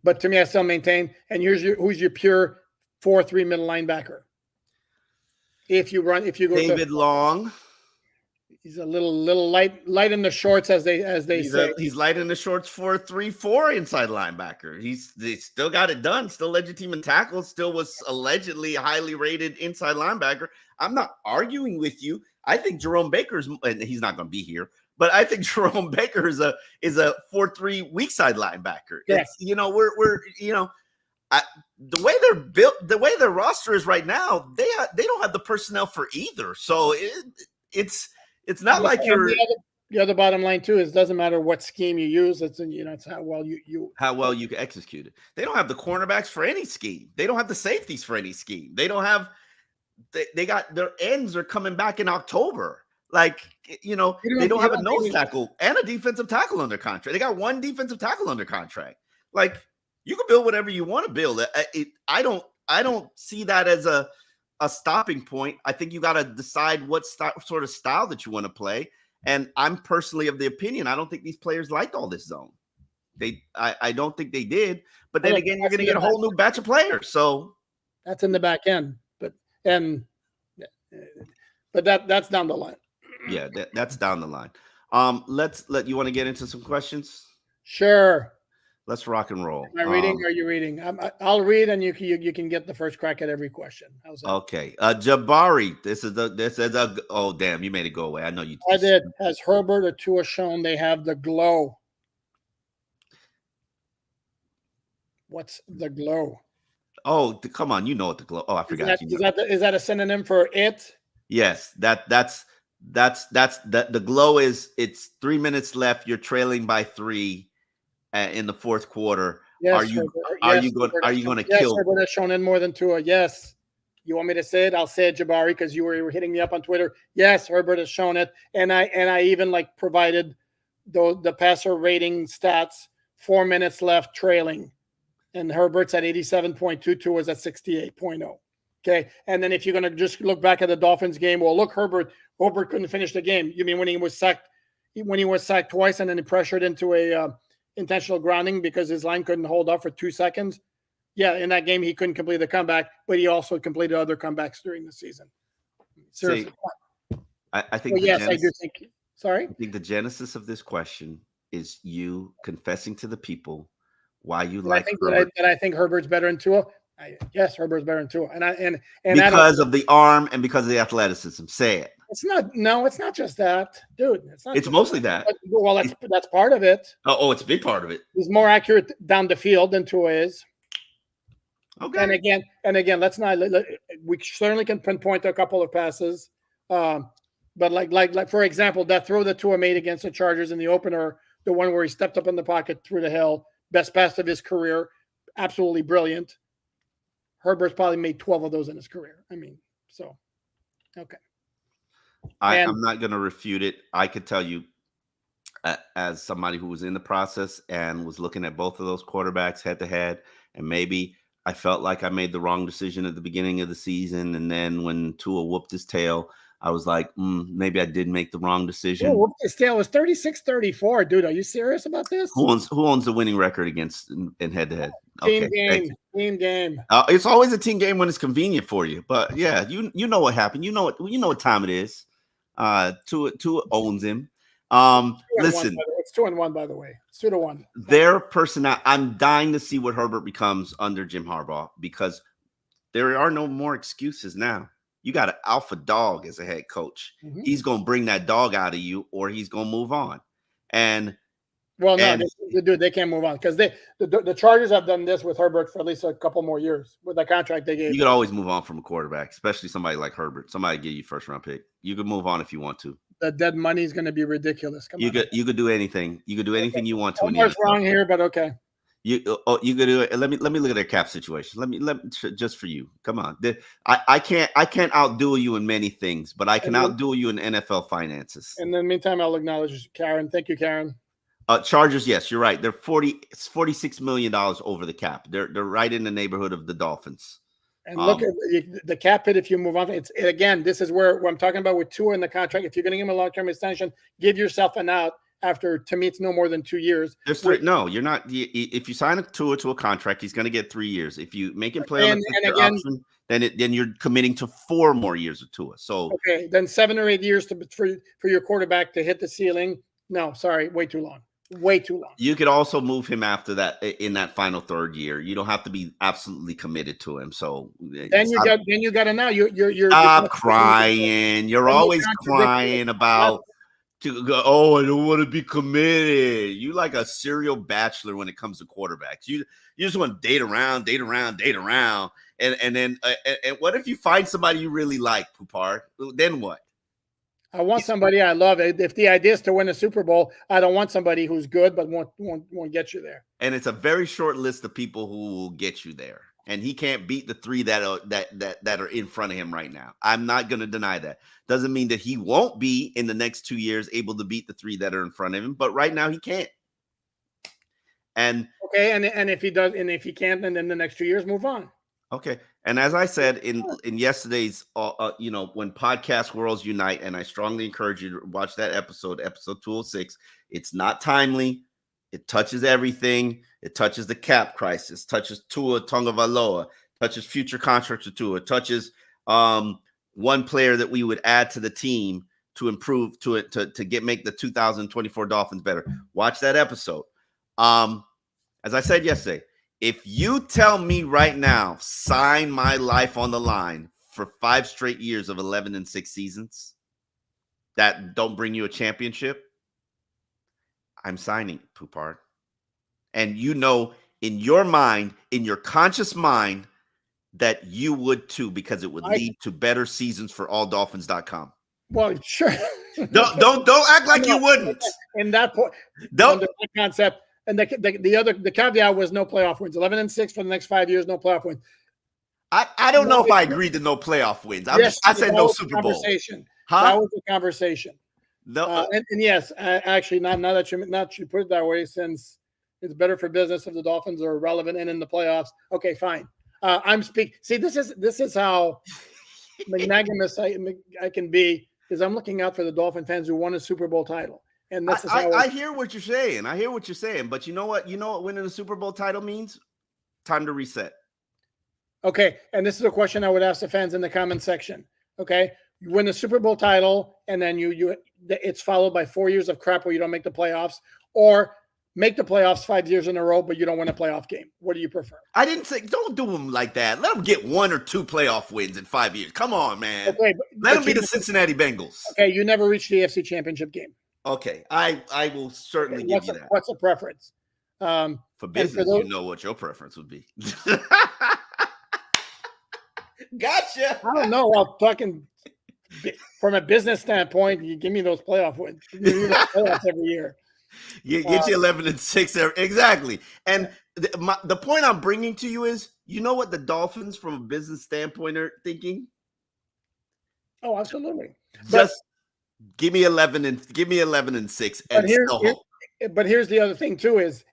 but to me, I still maintain, and who's your pure 4-3 middle linebacker? If you go David Long. He's a little light in the shorts, as they say. He's light in the shorts for a 3-4 inside linebacker. They still got it done. Still led your team in tackles. Still was allegedly a highly rated inside linebacker. I'm not arguing with you. I think Jerome Baker's, and he's not going to be here, but I think Jerome Baker is a 4-3 weak side linebacker. Yes. It's, we're the way they're built, the way their roster is right now, they don't have the personnel for either. So it's not like you're. The other bottom line too is, it doesn't matter what scheme you use. It's how well you can execute it. They don't have the cornerbacks for any scheme. They don't have the safeties for any scheme. They don't have. They got their ends are coming back in October. Like, they don't have a nose tackle and a defensive tackle under contract. They got one defensive tackle under contract. Like, you can build whatever you want to build. I don't see that as a stopping point. I think you got to decide what sort of style that you want to play. And I'm personally of the opinion, I don't think these players liked all this zone. I don't think they did. But then again, you're going to get a whole new batch of players. So that's in the back end. But that's down the line. Yeah, that's down the line. You want to get into some questions? Sure. Let's rock and roll. Am I reading? Or are you reading? I'll read, and you can get the first crack at every question. How's that? Okay. Jabari, this is oh damn, you made it go away. I know you. I did. Has Herbert or Tua shown they have the glow? What's the glow? Oh, come on, you know what the glow. Oh, I forgot. Is that a synonym for it? Yes, that's the glow is. It's 3 minutes left. You're trailing by 3 in the fourth quarter. Yes, are you going to kill? Yes, Herbert has shown in more than Tua. Yes. You want me to say it? I'll say it, Jabari, because you were hitting me up on Twitter. Yes, Herbert has shown it, and I even provided the passer rating stats. 4 minutes left, trailing, and Herbert's at 87.2. Tua was at 68.0. Okay, and then if you're going to just look back at the Dolphins game, well, look, Herbert couldn't finish the game. You mean when he was sacked twice and then he pressured into a intentional grounding because his line couldn't hold up for 2 seconds? yeah, in that game he couldn't complete the comeback, but he also completed other comebacks during the season. Seriously. I think yes, I do think. Sorry? I think the genesis of this question is you confessing to the people why you like Herbert. I think Herbert's better than Tua. Yes, Herbert's better than Tua. And because of the arm and because of the athleticism. Say it. It's not just that, dude. It's mostly that. Well, that's part of it. Oh, it's a big part of it. He's more accurate down the field than Tua is. Okay. And again, we certainly can pinpoint a couple of passes. But like for example, that throw that Tua made against the Chargers in the opener, the one where he stepped up in the pocket through the hill, best pass of his career, absolutely brilliant. Herbert's probably made 12 of those in his career. I mean, so okay. I'm not going to refute it. I could tell you, as somebody who was in the process and was looking at both of those quarterbacks head to head, and maybe I felt like I made the wrong decision at the beginning of the season, and then when Tua whooped his tail, I was like, maybe I did make the wrong decision. Whooped his tail. It was 36-34, dude. Are you serious about this? Who owns the winning record against in head to head? Team game. It's always a team game when it's convenient for you. But yeah, you know what happened. You know what time it is. Tua owns him. Listen, it's 2-1, by the way. It's 2-1. Their personality. I'm dying to see what Herbert becomes under Jim Harbaugh, because there are no more excuses now. You got an alpha dog as a head coach. Mm-hmm. He's going to bring that dog out of you, or he's going to move on. Dude, they can't move on because the Chargers have done this with Herbert for at least a couple more years with the contract they gave. You could always move on from a quarterback, especially somebody like Herbert. Somebody give you first round pick. You could move on if you want to. The dead money is going to be ridiculous. You could do anything. You could do anything you want to. What's wrong here? But okay. You could do it. Let me look at their cap situation. Let me just for you. Come on. I can't outdo you in many things, but I can outdo you in NFL finances. In the meantime, I'll acknowledge Karen. Thank you, Karen. Chargers, yes, you're right. They're $46 million over the cap. They're right in the neighborhood of the Dolphins. And look at the cap hit if you move on. Again, this is where I'm talking about with Tua in the contract. If you're going to give him a long-term extension, give yourself an out after, to me, it's no more than 2 years. No, you're not. If you sign a Tua to a contract, he's going to get 3 years. If you make him play on the option, then you're committing to 4 more years of Tua. So okay, then 7 or 8 years for your quarterback to hit the ceiling. No, sorry, way too long. Way too long. You could also move him after that in that final third year. You don't have to be absolutely committed to him. So then you got to now you're stop crying. You're always crying about to go. Oh, I don't want to be committed. You like a serial bachelor when it comes to quarterbacks. You just want to date around, and then what if you find somebody you really like, Poupard? Then what? I want somebody I love. If the idea is to win a Super Bowl, I don't want somebody who's good but won't get you there. And it's a very short list of people who will get you there. And he can't beat the 3 that are in front of him right now. I'm not going to deny that. Doesn't mean that he won't be in the next 2 years able to beat the 3 that are in front of him, but right now he can't. And okay, and if he does, and if he can't, then in the next 2 years, move on. Okay. And as I said in yesterday's, when podcast worlds unite, and I strongly encourage you to watch that episode 206. It's not timely. It touches everything. It touches the cap crisis, touches Tua Tagovailoa, touches future contracts with Tua, touches one player that we would add to the team to improve to make the 2024 Dolphins better. Watch that episode. As I said yesterday, if you tell me right now, sign my life on the line for 5 straight years of 11-6 seasons that don't bring you a championship, I'm signing, Poupard. And you know, in your mind, in your conscious mind, that you would too, because it would lead to better seasons for alldolphins.com. Well, sure. Don't act like you wouldn't. In that point, don't that concept. And the caveat was no playoff wins. 11-6 for the next 5 years, no playoff wins. I don't know if I agreed to no playoff wins. I said no Super Bowl. Huh? That was the conversation. No, and yes, actually, now that you put it that way, since it's better for business if the Dolphins are relevant and in the playoffs. Okay, fine. I'm speaking. See, this is how magnanimous I can be, because I'm looking out for the Dolphin fans who won a Super Bowl title. And this is how I hear what you're saying. But you know what? You know what winning a Super Bowl title means? Time to reset. Okay, and this is a question I would ask the fans in the comment section. Okay, you win the Super Bowl title, and then it's followed by 4 years of crap where you don't make the playoffs, or make the playoffs 5 years in a row, but you don't win a playoff game. What do you prefer? I didn't say don't do them like that. Let them get 1 or 2 playoff wins in 5 years. Come on, man. Okay, let them be the Cincinnati Bengals. Okay, you never reached the AFC Championship game. Okay, I will certainly give you that. What's a preference? For business, you know what your preference would be. Gotcha. I don't know. Well, fucking from a business standpoint, you give me those playoff wins. Playoffs every year. You get you 11-6 there. Exactly. And the point I'm bringing to you is, you know what the Dolphins, from a business standpoint, are thinking? Oh, absolutely. Just give me 11-6, and but here's the other thing too: is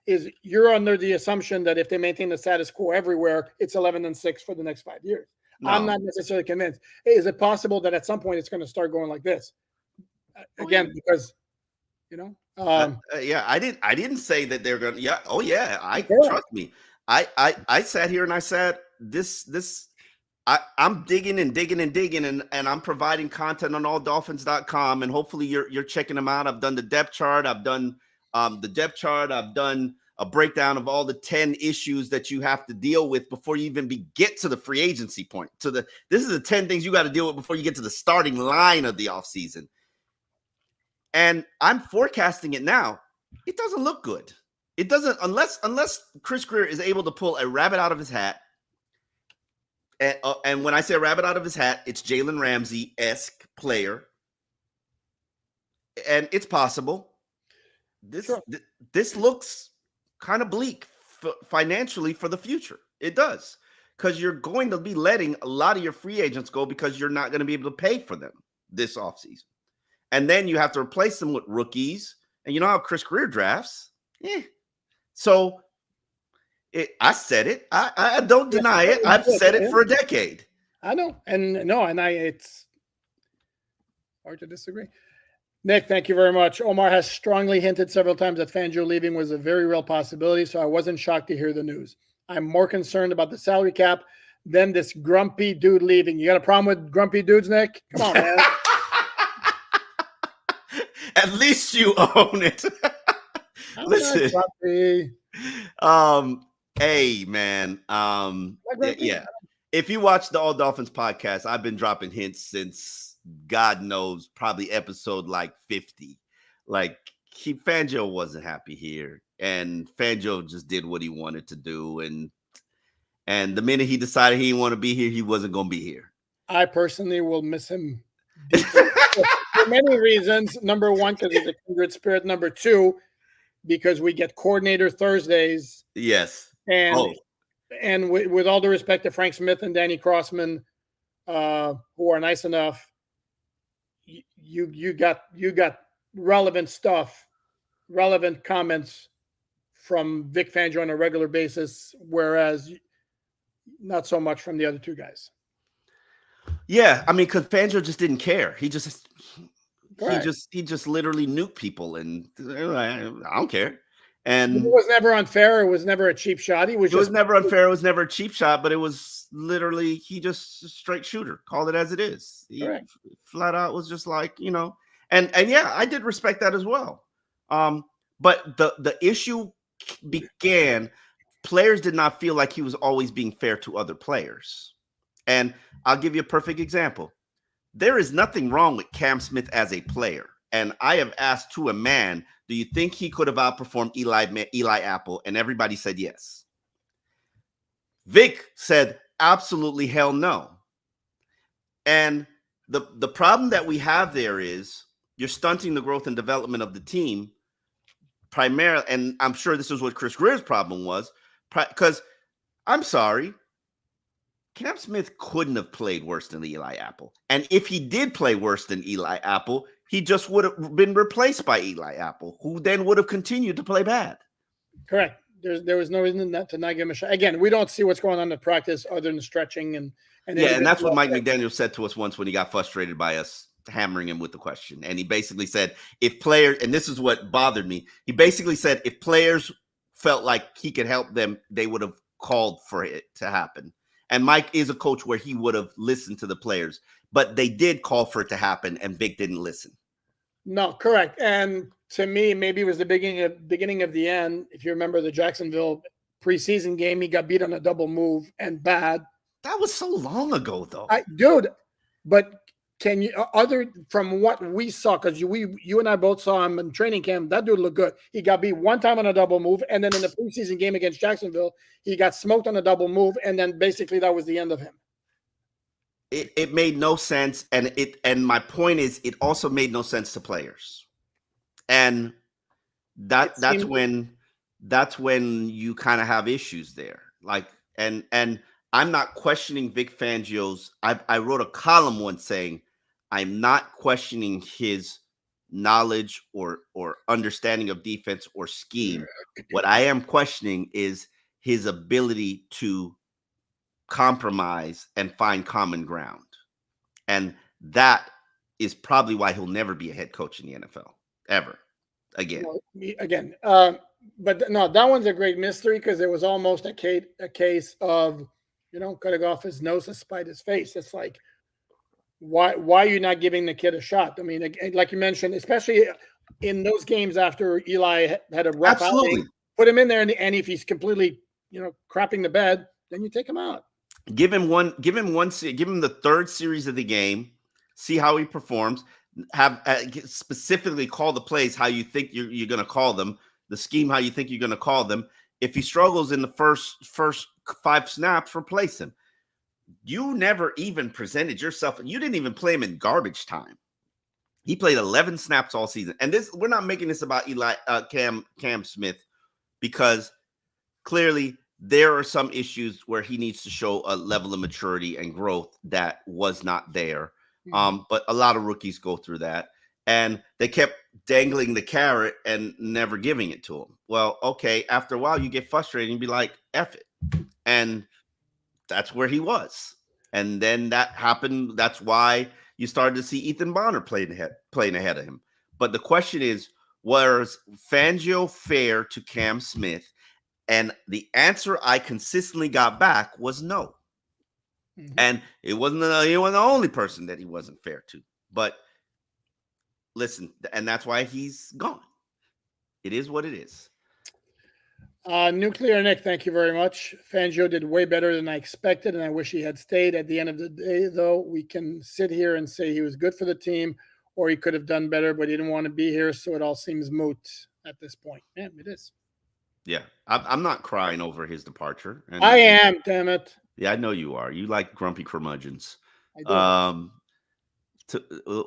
you're under the assumption that if they maintain the status quo everywhere, it's 11-6 for the next 5 years. No. I'm not necessarily convinced. Is it possible that at some point it's going to start going like this again? Because yeah, I didn't say that they're going to. Yeah, oh yeah, trust me. I sat here and I said this. I'm digging and I'm providing content on alldolphins.com, and hopefully you're checking them out. I've done the depth chart. I've done I've done a breakdown of all the 10 issues that you have to deal with before you even get to the free agency point. This is the 10 things you got to deal with before you get to the starting line of the offseason. And I'm forecasting it now. It doesn't look good. It doesn't, unless Chris Greer is able to pull a rabbit out of his hat. And when I say a rabbit out of his hat, it's Jalen Ramsey-esque player. And it's possible. This looks kind of bleak financially for the future. It does. Because you're going to be letting a lot of your free agents go because you're not going to be able to pay for them this offseason. And then you have to replace them with rookies. And you know how Chris Greer drafts? So I said it. I don't deny it. I've said it for a decade. I know. It's hard to disagree. Nick, thank you very much. Omar has strongly hinted several times that Fangio leaving was a very real possibility, so I wasn't shocked to hear the news. I'm more concerned about the salary cap than this grumpy dude leaving. You got a problem with grumpy dudes, Nick? Come on, man. At least you own it. Listen. Hey, man. Yeah. If you watch the All Dolphins podcast, I've been dropping hints since God knows, probably episode like 50. Like, Fangio wasn't happy here, and Fangio just did what he wanted to do, and the minute he decided he didn't want to be here, he wasn't going to be here. I personally will miss him for many reasons. Number one, because he's a kindred spirit. Number two, because we get coordinator Thursdays. Yes. And with all due respect to Frank Smith and Danny Crossman, who are nice enough, you got relevant stuff, relevant comments from Vic Fangio on a regular basis, whereas not so much from the other two guys. Yeah, I mean, because Fangio just didn't care. He just literally nuked people, and I don't care. And it was never unfair. It was never a cheap shot. It was never unfair. It was never a cheap shot, but it was literally, he just a straight shooter. Called it as it is. He flat out was just like, and yeah, I did respect that as well. But the issue began, players did not feel like he was always being fair to other players. And I'll give you a perfect example. There is nothing wrong with Cam Smith as a player. And I have asked to a man, do you think he could have outperformed Eli Apple? And everybody said yes. Vic said, absolutely hell no. And the problem that we have there is you're stunting the growth and development of the team primarily. And I'm sure this is what Chris Greer's problem was, because I'm sorry, Cam Smith couldn't have played worse than Eli Apple. And if he did play worse than Eli Apple, he just would have been replaced by Eli Apple, who then would have continued to play bad. Correct. There was no reason to not give him a shot. Again, we don't see what's going on in practice other than stretching and that's what Mike McDaniel said to us once when he got frustrated by us hammering him with the question. And he basically said, if players, and this is what bothered me, he basically said if players felt like he could help them, they would have called for it to happen. And Mike is a coach where he would have listened to the players, but they did call for it to happen, and Vic didn't listen. No, correct. And to me, maybe it was the beginning of the end. If you remember the Jacksonville preseason game, he got beat on a double move and bad. That was so long ago, though. Dude, but can you, other from what we saw, because you and I both saw him in training camp, that dude looked good. He got beat one time on a double move, and then in the preseason game against Jacksonville, he got smoked on a double move, and then basically that was the end of him. It made no sense, and my point is, it also made no sense to players, and that's when you kind of have issues there. Like, and I'm not questioning Vic Fangio's. I wrote a column once saying I'm not questioning his knowledge or understanding of defense or scheme. What I am questioning is his ability to compromise and find common ground. And that is probably why he'll never be a head coach in the NFL ever again. But no, that one's a great mystery because it was almost a case of, cutting off his nose to spite his face. It's like, why are you not giving the kid a shot? I mean, like you mentioned, especially in those games after Eli had a rough outing, put him in there, and if he's completely, crapping the bed, then you take him out. Give him the third series of the game, see how he performs, have specifically call the plays how you think you're going to call them, the scheme how you think you're going to call them. If he struggles in the first 5 snaps, replace him. You never even presented yourself, and you didn't even play him in garbage time. He played 11 snaps all season. And we're not making this about Cam Smith, because clearly there are some issues where he needs to show a level of maturity and growth that was not there. But a lot of rookies go through that, and they kept dangling the carrot and never giving it to him. Well, okay, after a while you get frustrated and be like, F it. And that's where he was. And then that happened. That's why you started to see Ethan Bonner playing ahead of him. But the question is, was Fangio fair to Cam Smith? And the answer I consistently got back was no. Mm-hmm. And he wasn't the only person that he wasn't fair to. But listen, and that's why he's gone. It is what it is. Nuclear Nick, thank you very much. Fangio did way better than I expected, and I wish he had stayed. At the end of the day, though, we can sit here and say he was good for the team, or he could have done better, but he didn't want to be here, so it all seems moot at this point. Yeah, it is. Yeah, I'm not crying over his departure. And I am, damn it. Yeah, I know you are. You like grumpy curmudgeons. I do.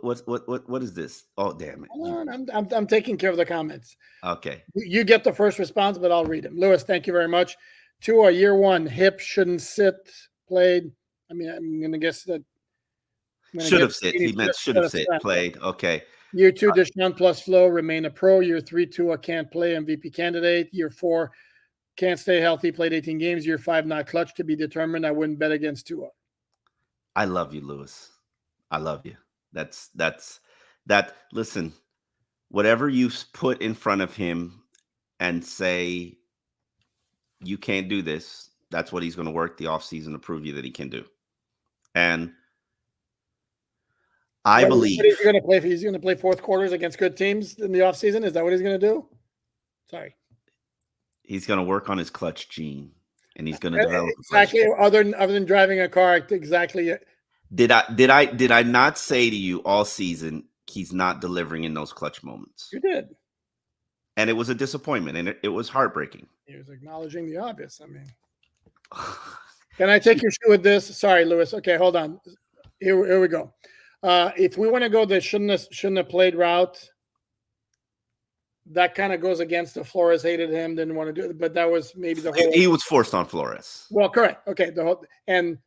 What is this? Oh, damn it! Hold on, I'm taking care of the comments. Okay. You get the first response, but I'll read them. Lewis, thank you very much. Tua, year 1, hip shouldn't sit. Played. I mean, I'm going to guess that. Should have sit. He meant should have sit. Played. Okay. Year 2, Deshaun plus Flo remain a pro. Year 3, Tua can't play, MVP candidate. Year 4, can't stay healthy, played 18 games. Year 5, not clutch, to be determined. I wouldn't bet against Tua. I love you, Lewis. I love you. That's listen, whatever you put in front of him and say you can't do this, that's what he's going to work the offseason to prove you that he can do. And I believe he's going to play. He's going to play fourth quarters against good teams in the offseason. Is that what he's going to do? Sorry. He's going to work on his clutch gene, and he's going to develop exactly other than driving a car. Exactly. Did I not say to you all season he's not delivering in those clutch moments? You did. And it was a disappointment, and it was heartbreaking. He was acknowledging the obvious. I mean, can I take your shoe with this? Sorry, Lewis. Okay, hold on. Here we go. If we want to go the shouldn't have played route, that kind of goes against the Flores hated him, didn't want to do it, but that was maybe the whole. He was forced on Flores. Well, correct. Okay, and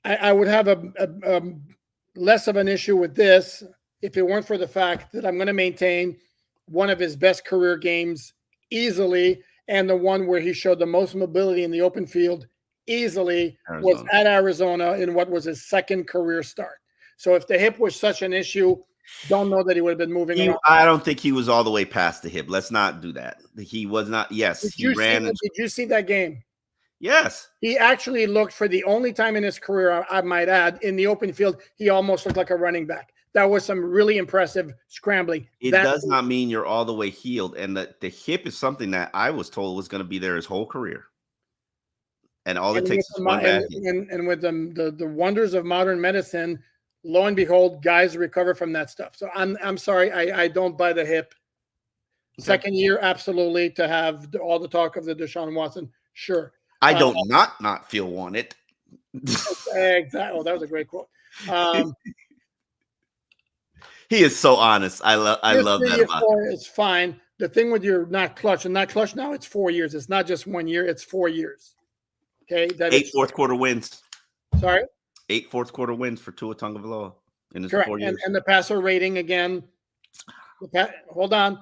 I would have a less of an issue with this if it weren't for the fact that I'm going to maintain one of his best career games easily, and the one where he showed the most mobility in the open field easily was at Arizona in what was his second career start. So if the hip was such an issue, don't know that he would have been moving around. I don't think he was all the way past the hip. Let's not do that. He was not. Yes, he ran. Did you see that game? Yes. He actually looked, for the only time in his career, I might add, in the open field, he almost looked like a running back. That was some really impressive scrambling. It does not mean you're all the way healed. And the hip is something that I was told was going to be there his whole career. And all it takes is one bad hit. And with the wonders of modern medicine, lo and behold, guys recover from that stuff. So I'm sorry, I don't buy the hip. Okay. Second year, absolutely, to have all the talk of the Deshaun Watson, sure. I don't not feel wanted. Exactly. Oh, that was a great quote. He is so honest. I love that about him. It's fine. The thing with your not clutch now, it's 4 years. It's not just 1 year, it's 4 years. Okay. 8 fourth quarter wins. Sorry? 8 fourth quarter wins for Tua Tagovailoa in his correct. 4 years. And the passer rating again. Hold on.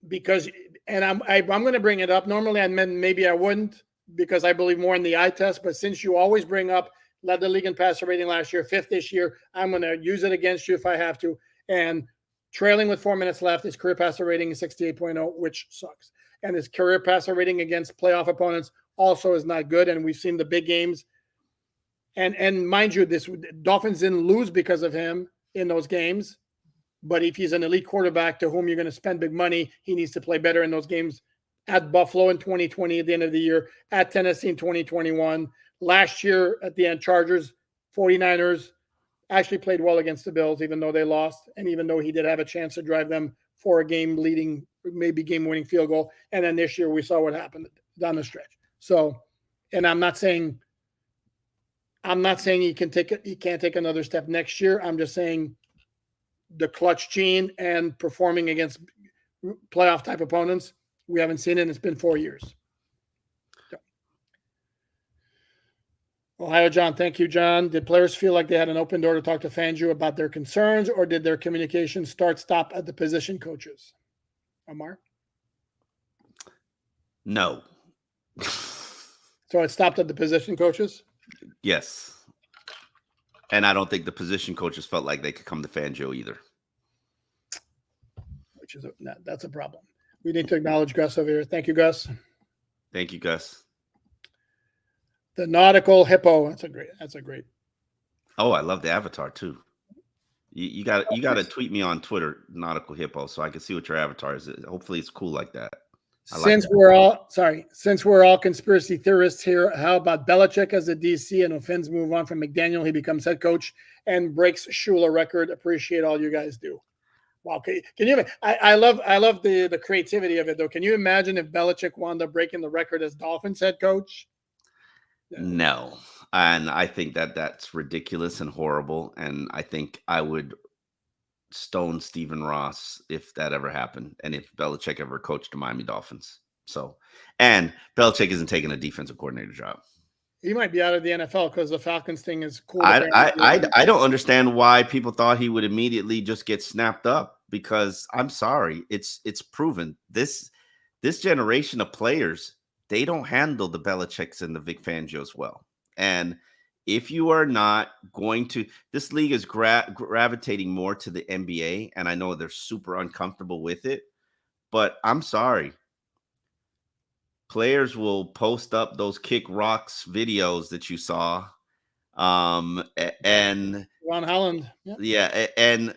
Because I'm going to bring it up. Normally, maybe I wouldn't, because I believe more in the eye test. But since you always bring up led the league in passer rating last year, 5th this year, I'm going to use it against you if I have to. And trailing with 4 minutes left, his career passer rating is 68.0, which sucks. And his career passer rating against playoff opponents also is not good. And we've seen the big games. And mind you, this Dolphins didn't lose because of him in those games. But if he's an elite quarterback to whom you're going to spend big money, he needs to play better in those games. At Buffalo in 2020 at the end of the year, at Tennessee in 2021. Last year at the end, Chargers, 49ers actually played well against the Bills, even though they lost, and even though he did have a chance to drive them for a game-leading, maybe game-winning field goal. And then this year we saw what happened down the stretch. So, and I'm not saying he can't take another step next year. I'm just saying the clutch gene and performing against playoff type opponents, we haven't seen it. It's been 4 years. So. Ohio John, thank you, John. Did players feel like they had an open door to talk to Fangio about their concerns, or did their communication stop at the position coaches? Omar? No. So it stopped at the position coaches? Yes. And I don't think the position coaches felt like they could come to Fangio either. That's a problem. We need to acknowledge Gus over here. Thank you, Gus. Thank you, Gus. The nautical hippo. That's a great. Oh, I love the avatar too. You got to tweet me on Twitter, nautical hippo, so I can see what your avatar is. Hopefully, it's cool like that. Since we're all conspiracy theorists here, how about Belichick as a DC and Fins move on from McDaniel? He becomes head coach and breaks Shula record. Appreciate all you guys do. Wow, can you? I love the creativity of it though. Can you imagine if Belichick wound up breaking the record as Dolphins head coach? No, and I think that's ridiculous and horrible. And I think I would stone Stephen Ross if that ever happened, and if Belichick ever coached the Miami Dolphins. So, and Belichick isn't taking a defensive coordinator job. He might be out of the NFL because the Falcons thing is cool. I don't understand why people thought he would immediately just get snapped up, because I'm sorry, it's proven this generation of players, they don't handle the Belichicks and the Vic Fangios well. And if you are not going to, this league is gravitating more to the NBA, and I know they're super uncomfortable with it, but I'm sorry. Players will post up those kick rocks videos that you saw. And Ron Holland. Yep. Yeah. And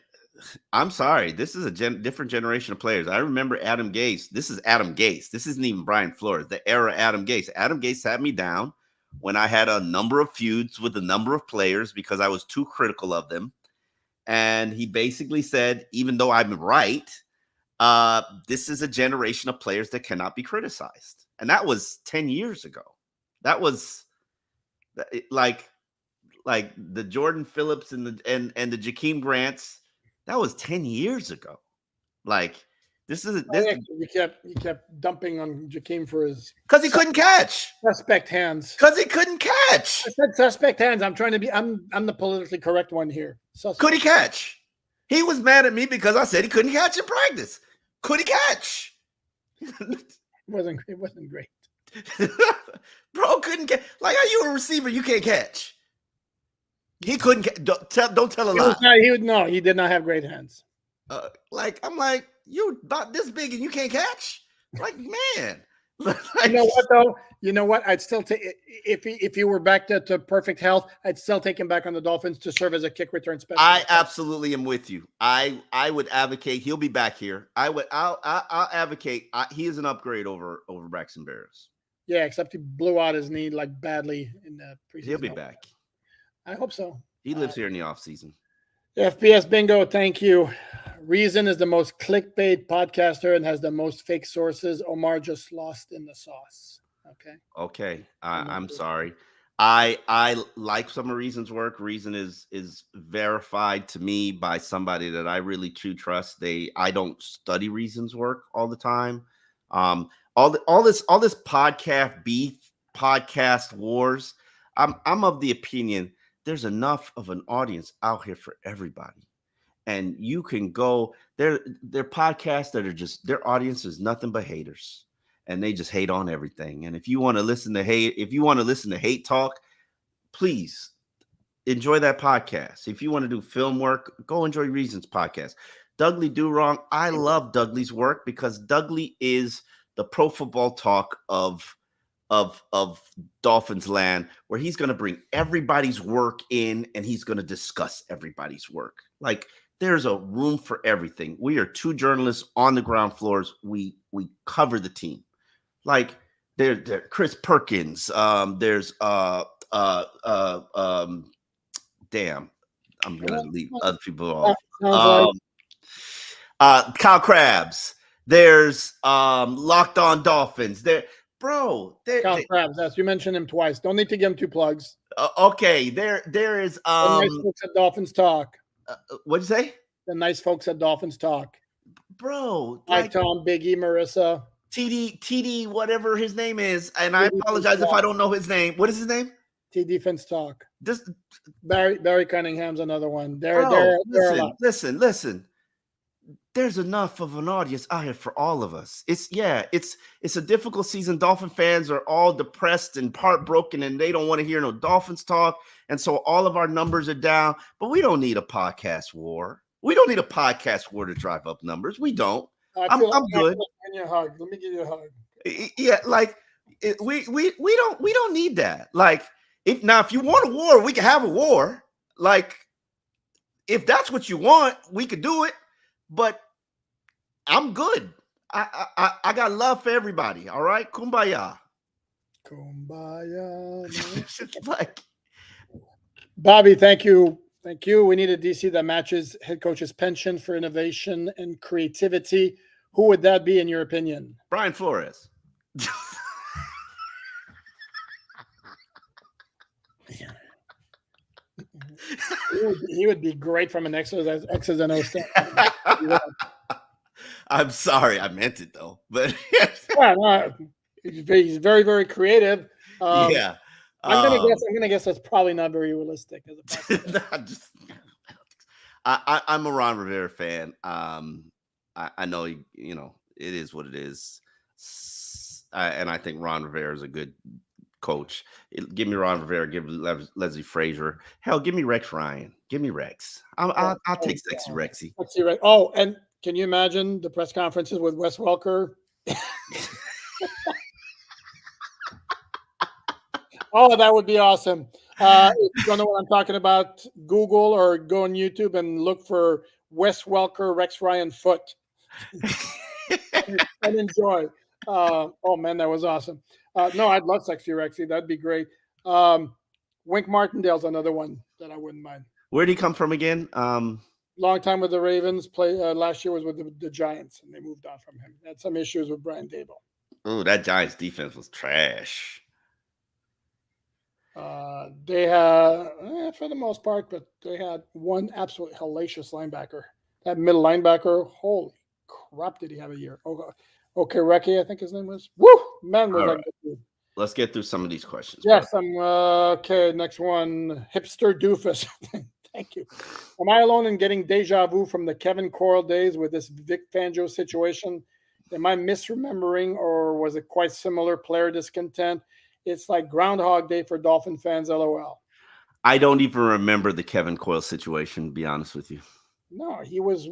I'm sorry. This is a different generation of players. I remember Adam Gase. This is Adam Gase. This isn't even Brian Flores, the era Adam Gase. Adam Gase sat me down when I had a number of feuds with a number of players because I was too critical of them. And he basically said, even though I'm right, this is a generation of players that cannot be criticized. And that was 10 years ago. That was like the Jordan Phillips and the Jakeem Grants. That was 10 years ago. Like this is you kept dumping on Jakeem for his because he couldn't catch suspect hands. Because he couldn't catch. I said suspect hands. I'm trying to be. I'm the politically correct one here. Could he catch? He was mad at me because I said he couldn't catch in practice. Could he catch? It wasn't great. Bro couldn't catch. Like, are you a receiver? You can't catch. He couldn't. Don't tell a lie. He did not have great hands. I'm like, you're about this big and you can't catch. Like, man, You know what though? You know what? I'd still take if he were back to perfect health. I'd still take him back on the Dolphins to serve as a kick return specialist. I absolutely am with you. I would advocate he'll be back here. I'll advocate. He is an upgrade over Braxton Berrios. Yeah, except he blew out his knee like badly in the preseason. He'll be back. I hope so. He lives here in the offseason. FBS Bingo, thank you. Reason is the most clickbait podcaster and has the most fake sources. Omar just lost in the sauce. Okay. I'm sorry. I like some of Reason's work. Reason is verified to me by somebody that I really trust. I don't study Reason's work all the time. All this podcast beef, podcast wars. I'm of the opinion there's enough of an audience out here for everybody. And you can go, they're podcasts that are just, their audience is nothing but haters. And they just hate on everything. And if you want to listen to hate talk, please enjoy that podcast. If you want to do film work, go enjoy Reason's podcast. Dudley Do Wrong. I love Dudley's work because Dudley is the pro football talk of Dolphins land, where he's going to bring everybody's work in and he's going to discuss everybody's work. Like, there's a room for everything. We are two journalists on the ground floors. We cover the team. Like, there Chris Perkins. There's damn, I'm gonna leave other people off. Kyle Krabs. There's Locked On Dolphins. Bro, Kyle Krabs. Yes, you mentioned him twice. Don't need to give him two plugs. Okay, there is the nice folks at Dolphins Talk. What'd you say? The nice folks at Dolphins Talk. Bro, hi Tom, Biggie, Marissa, TD, whatever his name is, and I apologize if I don't know his name. What is his name? T Defense Talk. This Barry Cunningham's another one. Listen. There's enough of an audience out here for all of us. It's a difficult season. Dolphin fans are all depressed and heartbroken, and they don't want to hear no Dolphins talk. And so all of our numbers are down. But we don't need a podcast war. We don't need a podcast war to drive up numbers. We don't. I'm good. Let me give you a hug. Yeah, like we don't need that. Like, if you want a war, we can have a war. Like, if that's what you want, we could do it. But I'm good. I got love for everybody. All right, kumbaya. Like, Bobby, thank you. We need a DC that matches head coach's penchant for innovation and creativity. Who would that be, in your opinion? Brian Flores. He would be great from an X's and O's standpoint. I'm sorry, I meant it though. But he's very, very creative. Yeah. I'm gonna guess that's probably not very realistic. I'm a Ron Rivera fan. I know it is what it is, and I think Ron Rivera is a good coach. Give me Ron Rivera. Give Leslie Frazier. Hell, give me Rex Ryan. Give me Rex. I'll take Sexy Rexy. Oh, and can you imagine the press conferences with Wes Welker? Oh, that would be awesome. If you don't know what I'm talking about, Google or go on YouTube and look for Wes Welker, Rex Ryan foot. And enjoy. Oh man, that was awesome. No, I'd love Sexy Rexy. That'd be great. Wink Martindale's another one that I wouldn't mind. Where'd he come from again? Long time with the Ravens. Last year was with the Giants, and they moved on from him. Had some issues with Brian Daboll. Oh, that Giants defense was trash. They had, for the most part, but they had one absolutely hellacious linebacker. That middle linebacker, holy crap, did he have a year? Okay, Recky, I think his name was. Woo! Man, was that good. Let's get through some of these questions. Yes, okay, next one. Hipster doofus. Thank you. Am I alone in getting deja vu from the Kevin Coral days with this Vic Fangio situation? Am I misremembering, or was it quite similar player discontent? It's like Groundhog Day for Dolphin fans, LOL. I don't even remember the Kevin Coyle situation, to be honest with you. No, he was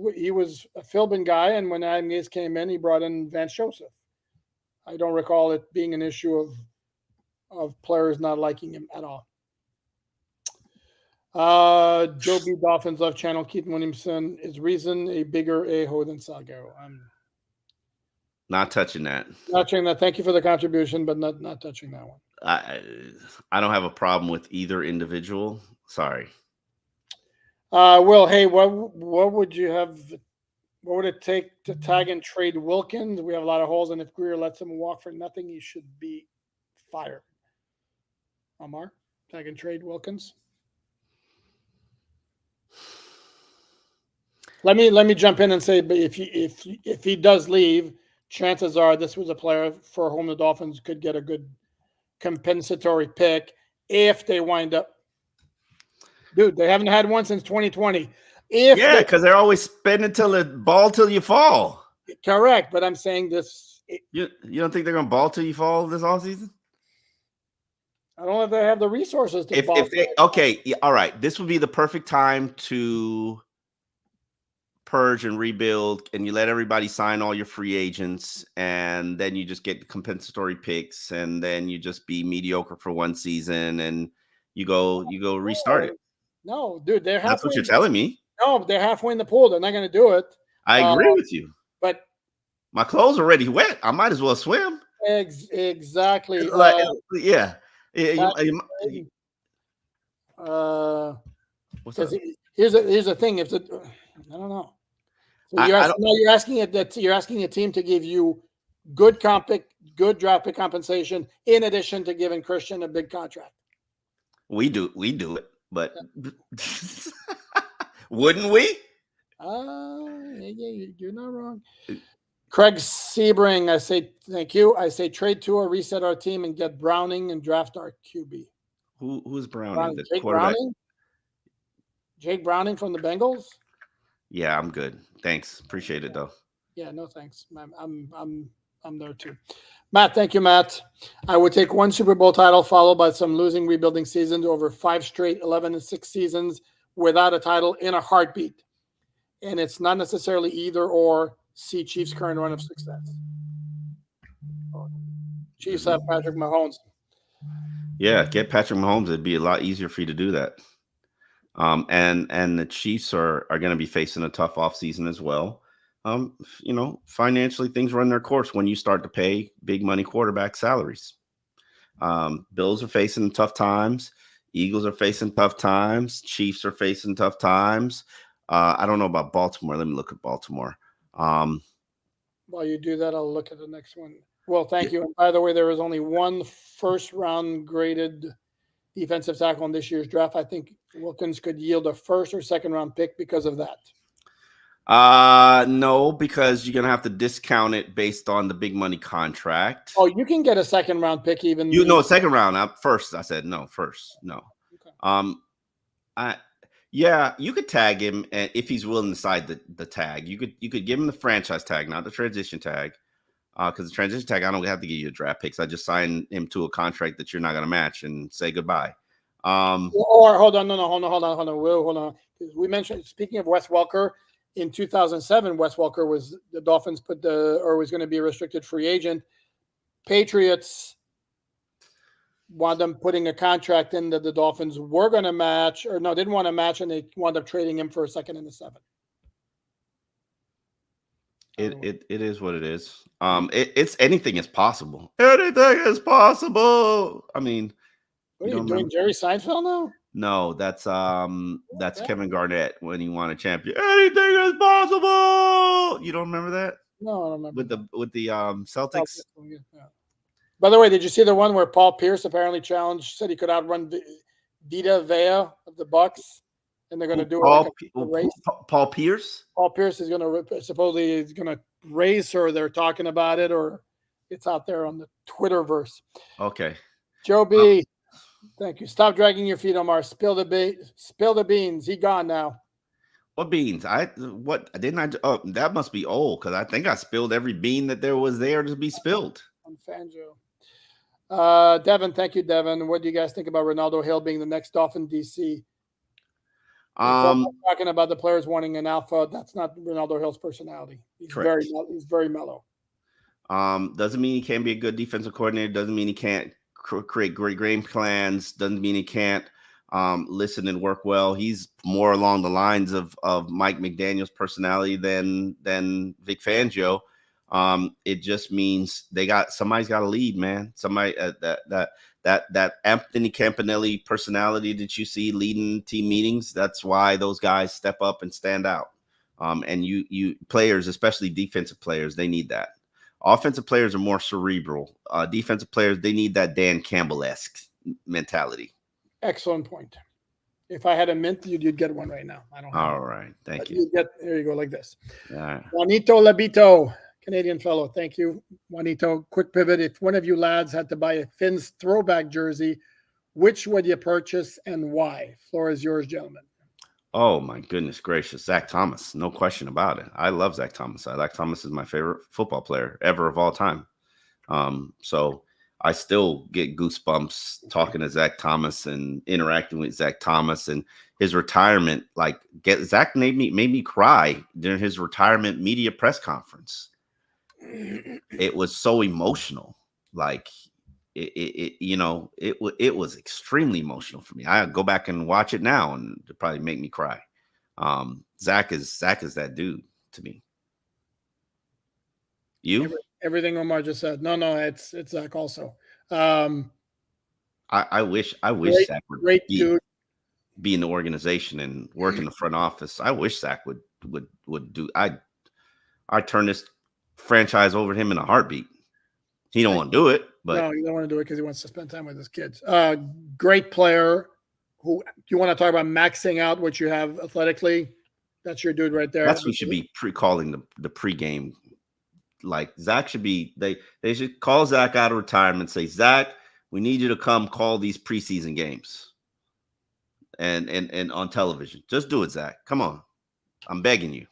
a Philbin guy, and when Agnes came in, he brought in Vance Joseph. I don't recall it being an issue of players not liking him at all. Joe B. Dolphins Love Channel, Keith Williamson. Is Reason a bigger a-hole than Sago? I'm not touching that. Not touching that. Thank you for the contribution, but not touching that one. I don't have a problem with either individual. Sorry. Will, hey, what would you have? What would it take to tag and trade Wilkins? We have a lot of holes, and if Greer lets him walk for nothing, he should be fired. Omar, tag and trade Wilkins. Let me jump in and say, but if he does leave, chances are this was a player for whom the Dolphins could get a good compensatory pick if they wind up. Dude, they haven't had one since 2020. Because they're always spending till you fall. Correct, but I'm saying this. You don't think they're going to ball till you fall this offseason? I don't know if they have the resources to ball. All right. This would be the perfect time to purge and rebuild, and you let everybody sign all your free agents, and then you just get compensatory picks, and then you just be mediocre for one season, and you go restart it. No, dude, they're halfway. That's what you're telling me. No, they're halfway in the pool. They're not going to do it. I agree with you. But my clothes are already wet. I might as well swim. Exactly. Yeah. What's up? Here's the thing. I don't know. So you're asking a team to give you good draft pick compensation in addition to giving Christian a big contract. We do it, but wouldn't we? Yeah, you're not wrong. Craig Sebring, I say thank you. I say trade Tua, reset our team, and get Browning and draft our QB. Who's Browning? Jake Browning from the Bengals. Yeah, I'm good. Thanks. Appreciate it though. Yeah, no thanks. I'm there too. Matt, thank you, Matt. I would take one Super Bowl title followed by some losing rebuilding seasons over 5 straight 11-6 seasons without a title in a heartbeat. And it's not necessarily either or. See Chiefs' current run of success. Chiefs have Patrick Mahomes. Yeah, get Patrick Mahomes. It'd be a lot easier for you to do that. And the Chiefs are going to be facing a tough offseason as well. Financially things run their course when you start to pay big money quarterback salaries. Bills are facing tough times. Eagles are facing tough times. Chiefs are facing tough times. I don't know about Baltimore. Let me look at Baltimore. While you do that, I'll look at the next one. Well, thank you. And by the way, there is only one first-round graded defensive tackle in this year's draft. I think Wilkins could yield a first or second-round pick because of that. No, because you're gonna have to discount it based on the big money contract. Oh, you can get a second-round pick even. Second round. First, I said no. First, no. Okay. Yeah, you could tag him if he's willing to sign the tag. You could give him the franchise tag, not the transition tag, because the transition tag I don't have to give you a draft picks. I just sign him to a contract that you're not going to match and say goodbye. Or hold on, Will, hold on. We mentioned, speaking of Wes Welker, in 2007, Wes Welker was the Dolphins was going to be a restricted free agent. Patriots wound up putting a contract in that the Dolphins were going to match, or no, didn't want to match, and they wound up trading him for a second and a 7. It is what it is. It's anything is possible. Anything is possible. I mean, what are you doing, Jerry Seinfeld now? No, that's Kevin Garnett when he won a champion. Anything is possible. You don't remember that? No, I don't remember. With the Celtics. Yeah. By the way, did you see the one where Paul Pierce apparently said he could outrun Vita Vea of the Bucks, and they're going to do a race? Paul Pierce. Paul Pierce is going to supposedly race her. They're talking about it, or it's out there on the Twitterverse. Okay. Joe B. Thank you. Stop dragging your feet, Omar. Spill the beans. He gone now. What beans? That must be old because I think I spilled every bean that there was there to be spilled. On Fangio. Devin, thank you, Devin. What do you guys think about Ronaldo Hill being the next Dolphin DC? Talking about the players wanting an alpha. That's not Ronaldo Hill's personality. He's very mellow. Doesn't mean he can't be a good defensive coordinator. Doesn't mean he can't create great game plans. Doesn't mean he can't listen and work well. He's more along the lines of Mike McDaniel's personality than Vic Fangio. It just means somebody's got to lead, man. Somebody that Anthony Campanelli personality that you see leading team meetings. That's why those guys step up and stand out. And you players, especially defensive players, they need that. Offensive players are more cerebral. Defensive players, they need that Dan Campbell-esque mentality. Excellent point. If I had a mint, you'd get one right now. I don't. All right, thank you. There you go, like this. All right. Juanito Labito, Canadian fellow. Thank you, Juanito. Quick pivot. If one of you lads had to buy a Finns throwback jersey, which would you purchase and why? Floor is yours, gentlemen. Oh, my goodness gracious. Zach Thomas. No question about it. I love Zach Thomas. Zach Thomas is my favorite football player ever of all time. So I still get goosebumps talking to Zach Thomas and interacting with Zach Thomas and his retirement. Like, Zach made me cry during his retirement media press conference. It was so emotional. Like, it was extremely emotional for me. I go back and watch it now and it'll probably make me cry. Zach is that dude to me. You? Everything Omar just said. No, it's Zach also. I wish Zach would be in the organization and work in the front office. I wish Zach would do. I turn this franchise over to him in a heartbeat. He don't want to do it, but no, he don't want to do it because he wants to spend time with his kids. Great player. Who you want to talk about maxing out what you have athletically? That's your dude right there. That's who should be calling the pregame. Like, Zach should be. They should call Zach out of retirement and say, Zach, we need you to come call these preseason games and on television. Just do it, Zach. Come on, I'm begging you.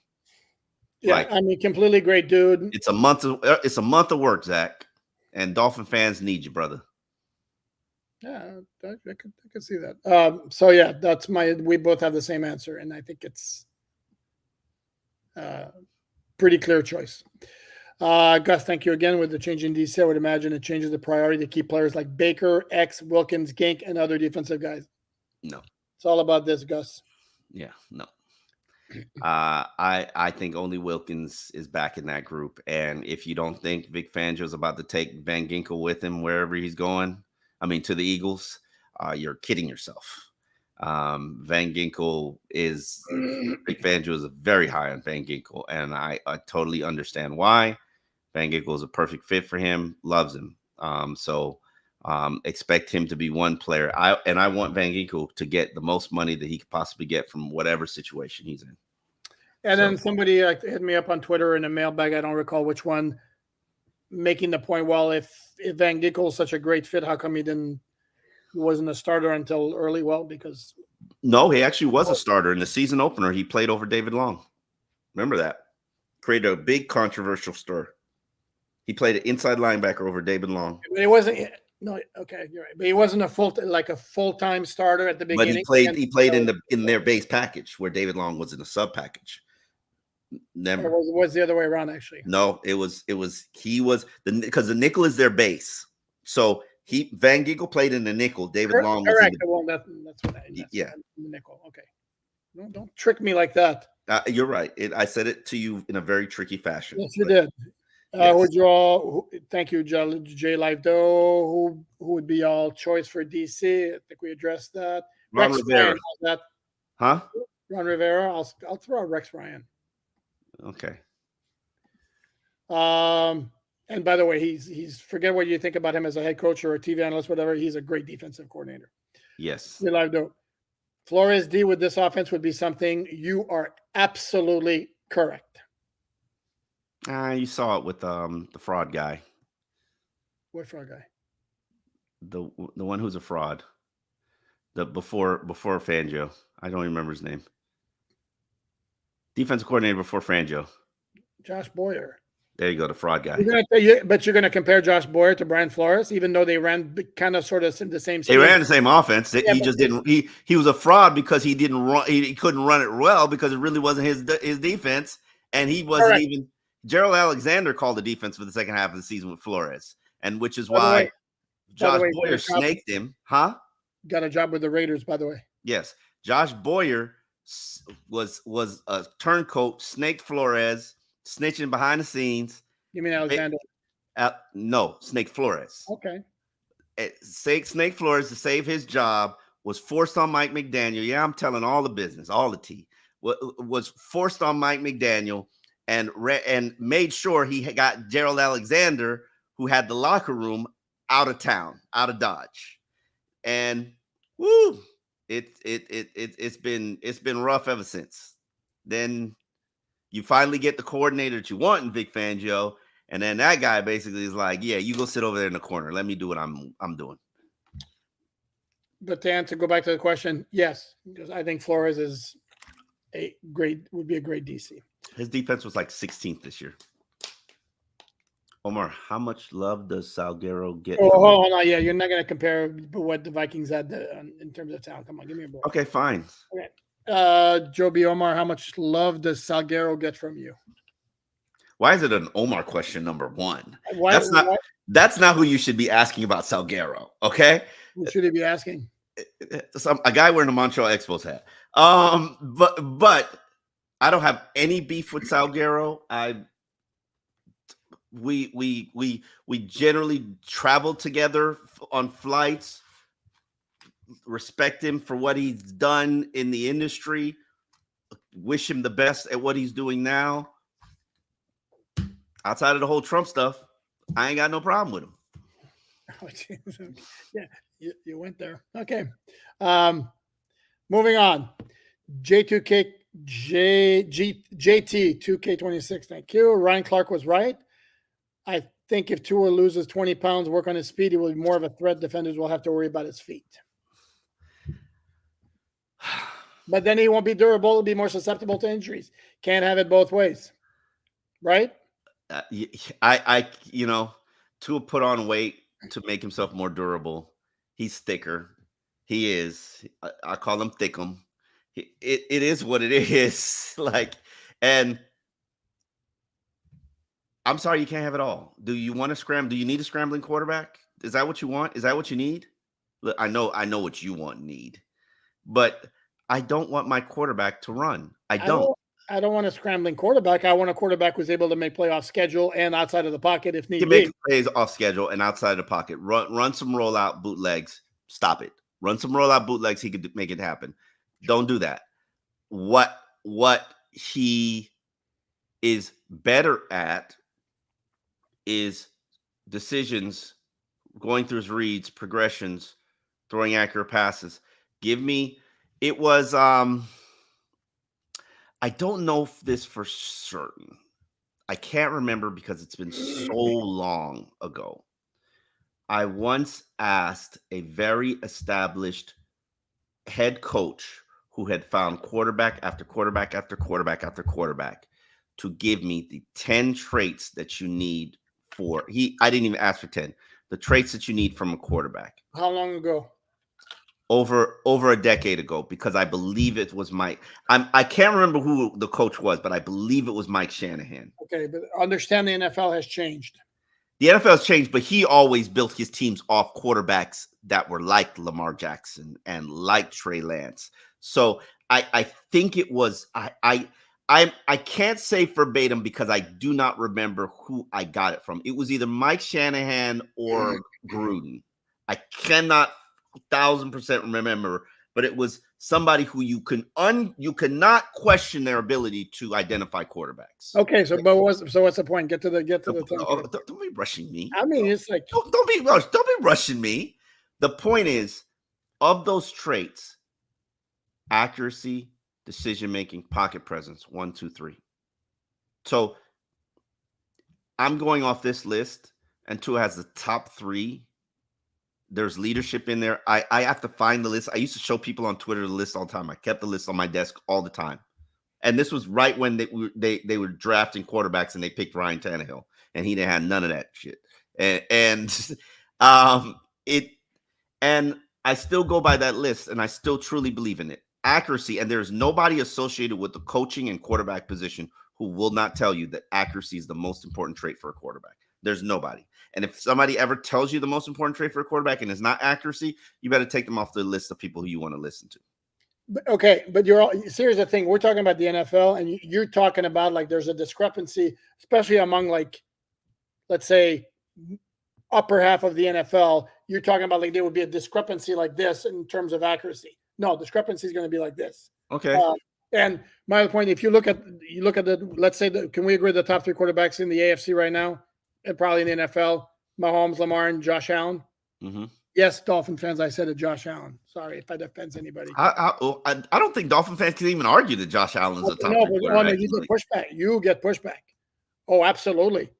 Yeah, I mean, completely great dude. It's a month of work, Zach. And Dolphin fans need you, brother. Yeah, I could see that. So yeah, we both have the same answer, and I think it's pretty clear choice. Gus, thank you again. With the change in DC, I would imagine it changes the priority to keep players like Baker, X, Wilkins, Gink, and other defensive guys. No. It's all about this, Gus. Yeah, no. I think only Wilkins is back in that group. And if you don't think Vic Fangio is about to take Van Ginkel with him wherever he's going, to the Eagles, you're kidding yourself. Van Ginkel Vic Fangio is very high on Van Ginkel, and I totally understand why. Van Ginkel is a perfect fit for him, loves him. So expect him to be one player. I want Van Ginkel to get the most money that he could possibly get from whatever situation he's in. And then somebody hit me up on Twitter in a mailbag, I don't recall which one, making the point, well, if Van Ginkel is such a great fit, how come he wasn't a starter until early? Well, because no, he actually was a starter in the season opener. He played over David Long. Remember that? Created a big controversial stir. He played an inside linebacker over David Long. But it wasn't. No, okay, you're right. But he wasn't a full-time starter at the beginning. But he played in their base package where David Long was in a sub package. Never. Or was the other way around, actually? No, because the nickel is their base. So Van Ginkel played in the nickel. David Long was correct. That's what yeah, in the nickel. Okay, don't trick me like that. You're right. I said it to you in a very tricky fashion. Yes, you did. Yes. Thank you, Jay Live Doe. Who would be all choice for DC? I think we addressed that. Ron Rivera. Huh? Ron Rivera. I'll throw out Rex Ryan. Okay. And by the way, he's forget what you think about him as a head coach or a TV analyst, whatever. He's a great defensive coordinator. Yes. Jay Live Doe. Flores D with this offense would be something. You are absolutely correct. You saw it with the fraud guy. What fraud guy? The one who's a fraud. The before Fangio. I don't remember his name. Defensive coordinator before Fangio. Josh Boyer. There you go, the fraud guy. But you're going to compare Josh Boyer to Brian Flores, even though they ran kind of sort of the same. They ran the same offense. He just didn't. He was a fraud because he didn't run. He couldn't run it well because it really wasn't his defense, and he wasn't even. Gerald Alexander called the defense for the second half of the season with Flores, and which is why Josh Boyer snaked him. Huh? Got a job with the Raiders, by the way. Yes. Josh Boyer was a turncoat, snaked Flores, snitching behind the scenes. You mean Alexander? No, snake Flores. Okay. Snake Flores, to save his job, was forced on Mike McDaniel. Yeah, I'm telling all the business, all the tea. Was forced on Mike McDaniel and made sure he got Gerald Alexander, who had the locker room, out of town, out of Dodge. And woo, it's been rough ever since. Then you finally get the coordinator that you want in Vic Fangio, and then that guy basically is like, "Yeah, you go sit over there in the corner. Let me do what I'm doing." But to go back to the question, yes, because I think Flores is would be a great DC. His defense was like 16th this year. Omar, how much love does Salguero get? Oh, hold on. Yeah, you're not going to compare what the Vikings had in terms of talent. Come on, give me a ball. Okay, fine. Okay. Joby Omar, how much love does Salguero get from you? Why is it an Omar question number one? That's not who you should be asking about Salguero. Okay, who should he be asking? A guy wearing a Montreal Expos hat. But I don't have any beef with Salguero. We generally travel together on flights. Respect him for what he's done in the industry. Wish him the best at what he's doing now. Outside of the whole Trump stuff, I ain't got no problem with him. Oh, yeah, you went there. Okay. Moving on. JT 2K26. Thank you. Ryan Clark was right. I think if Tua loses 20 pounds, work on his speed, he will be more of a threat. Defenders will have to worry about his feet. But then he won't be durable. He'll be more susceptible to injuries. Can't have it both ways. Right? Tua put on weight to make himself more durable. He's thicker. He is. I call him Thickum. It is what it is. And I'm sorry, you can't have it all. Do you want to scramble? Do you need a scrambling quarterback? Is that what you want? Is that what you need? Look, I know what you need, but I don't want my quarterback to run. I don't want a scrambling quarterback. I want a quarterback who's able to make play off schedule and outside of the pocket if need be. Make plays off schedule and outside of the pocket. Run some rollout bootlegs. Stop it. Run some rollout bootlegs. He could make it happen. Don't do that. What he is better at is decisions, going through his reads, progressions, throwing accurate passes. It was I don't know if this for certain. I can't remember because it's been so long ago. I once asked a very established head coach who had found quarterback after quarterback after quarterback after quarterback to give me the 10 traits that you need for I didn't even ask for 10. The traits that you need from a quarterback. How long ago? Over a decade ago, because I believe it was Mike. I can't remember who the coach was, but I believe it was Mike Shanahan. Okay, but understand the NFL has changed. The NFL has changed, but he always built his teams off quarterbacks that were like Lamar Jackson and like Trey Lance. So I think it was I can't say verbatim because I do not remember who I got it from. It was either Mike Shanahan or Gruden. I cannot 1,000% remember, but it was somebody who you cannot question their ability to identify quarterbacks. Okay, so what's the point? Get to the don't be rushing me. I mean, it's like don't be rushing me. The point is, of those traits, accuracy, decision making, pocket presence, 1, 2, 3. So I'm going off this list, and Tua has the top 3. There's leadership in there. I have to find the list. I used to show people on Twitter the list all the time. I kept the list on my desk all the time. And this was right when they were drafting quarterbacks and they picked Ryan Tannehill, and he didn't have none of that shit. And I still go by that list, and I still truly believe in it. Accuracy, and there's nobody associated with the coaching and quarterback position who will not tell you that accuracy is the most important trait for a quarterback. There's nobody. And if somebody ever tells you the most important trait for a quarterback and it's not accuracy, you better take them off the list of people who you want to listen to. Okay, but here's the thing. We're talking about the NFL, and you're talking about like there's a discrepancy, especially among like, let's say, upper half of the NFL. You're talking about like there would be a discrepancy like this in terms of accuracy. No, discrepancy is going to be like this. Okay. And my other point, if you look at the, let's say, can we agree the top 3 quarterbacks in the AFC right now, and probably in the NFL, Mahomes, Lamar, and Josh Allen? Mm-hmm. Yes, Dolphin fans, I said it, Josh Allen. Sorry if that offends anybody. I don't think Dolphin fans can even argue that Josh Allen's a top 3 quarterback. No, you get pushback. You get pushback. Oh, absolutely.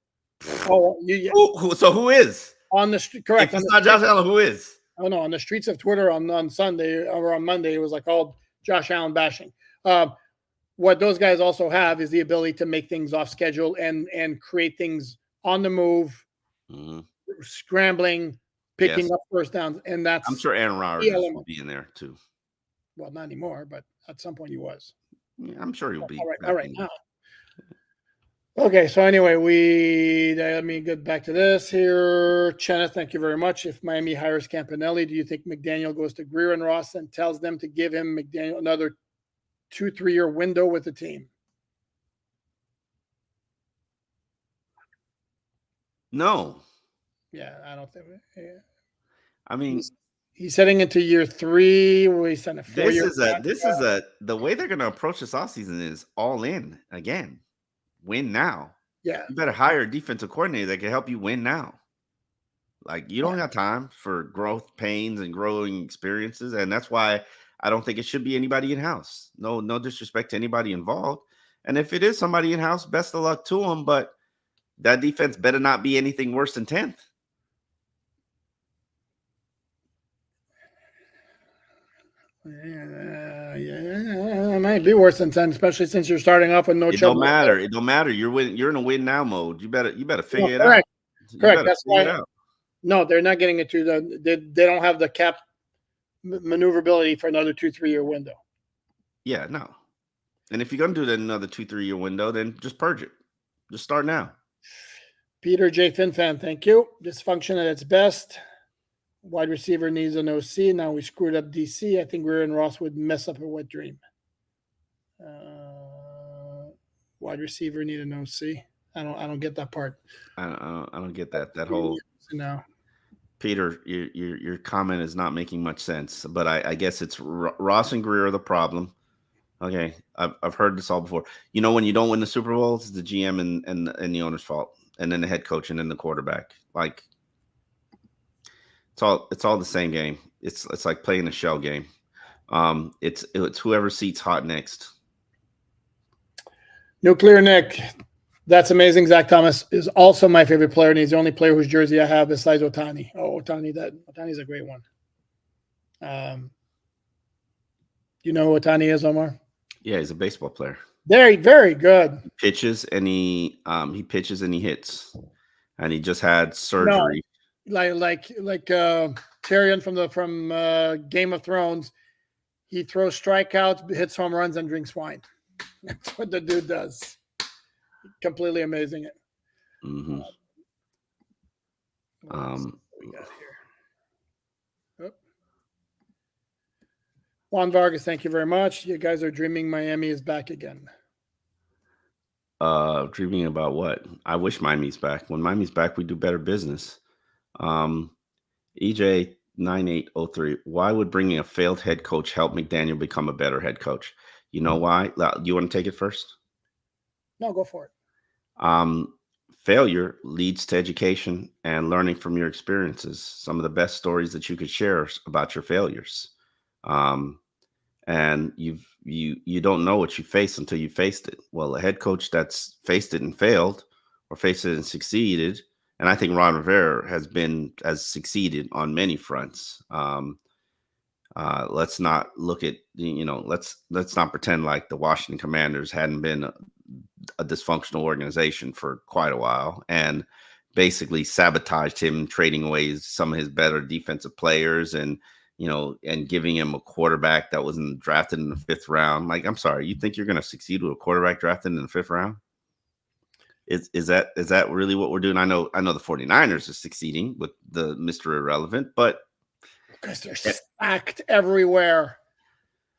Oh, so who is on the street? Correct. If it's not Josh Allen, who is? Oh no, on the streets of Twitter on Sunday or on Monday, it was like all Josh Allen bashing. What those guys also have is the ability to make things off schedule and create things on the move, scrambling, picking up first downs, and that's. I'm sure Aaron Rodgers will be in there too. Well, not anymore, but at some point he was. Yeah, I'm sure he'll be. All right now. Okay, so anyway, let me get back to this here. Chenna, thank you very much. If Miami hires Campanelli, do you think McDaniel goes to Greer and Ross and tells them to give him McDaniel another 2-3 year window with the team? No. Yeah, I don't think. Yeah. I mean, he's heading into year 3. Where he's a 4 year. The way they're going to approach this offseason is all in again. Win now. Yeah. You better hire a defensive coordinator that can help you win now. Like, you don't have time for growth pains and growing experiences. And that's why I don't think it should be anybody in-house. No disrespect to anybody involved. And if it is somebody in-house, best of luck to them. But that defense better not be anything worse than 10th. Yeah, it might be worse than 10, especially since you're starting off with no. It don't matter. It don't matter. You're in a win now mode. You better figure it out. Correct. That's why. No, they're not getting it to they don't have the cap maneuverability for another 2-3 year window. Yeah, no. And if you're gonna do that another 2-3 year window, then just purge it. Just start now. Peter J. FinFan, thank you. Dysfunction at its best. Wide receiver needs an OC. Now we screwed up DC. I think Greer and Ross would mess up a wet dream. Wide receiver need an OC. I don't get that part. I don't get that whole. No. Peter, your comment is not making much sense. But I guess it's Ross and Greer are the problem. Okay, I've heard this all before. You know, when you don't win the Super Bowl, it's the GM and the owner's fault, and then the head coach and then the quarterback. Like. It's all the same game. It's like playing a shell game. It's whoever seats hot next. Nuclear Nick, that's amazing. Zach Thomas is also my favorite player, and he's the only player whose jersey I have besides Otani. Oh, Otani's a great one. You know who Otani is, Omar? Yeah, he's a baseball player. Very, very good. He pitches and he pitches and he hits, and he just had surgery. No. Like Tyrion from Game of Thrones, he throws strikeouts, hits home runs, and drinks wine. That's what the dude does. Completely amazing. Mm-hmm. We got here. Oh. Juan Vargas, thank you very much. You guys are dreaming Miami is back again. Dreaming about what? I wish Miami's back. When Miami's back, we do better business. EJ 9803. Why would bringing a failed head coach help McDaniel become a better head coach? You know why? You want to take it first? No, go for it. Failure leads to education and learning from your experiences. Some of the best stories that you could share about your failures. And you don't know what you face until you faced it. Well, a head coach that's faced it and failed, or faced it and succeeded, and I think Ron Rivera has succeeded on many fronts. Let's not look at, let's not pretend like the Washington Commanders hadn't been a dysfunctional organization for quite a while, and basically sabotaged him, trading away some of his better defensive players, and giving him a quarterback that wasn't drafted in the 5th round. Like, I'm sorry, you think you're going to succeed with a quarterback drafted in the 5th round? Is that really what we're doing? I know the 49ers are succeeding with the Mr. Irrelevant, but because they're stacked everywhere.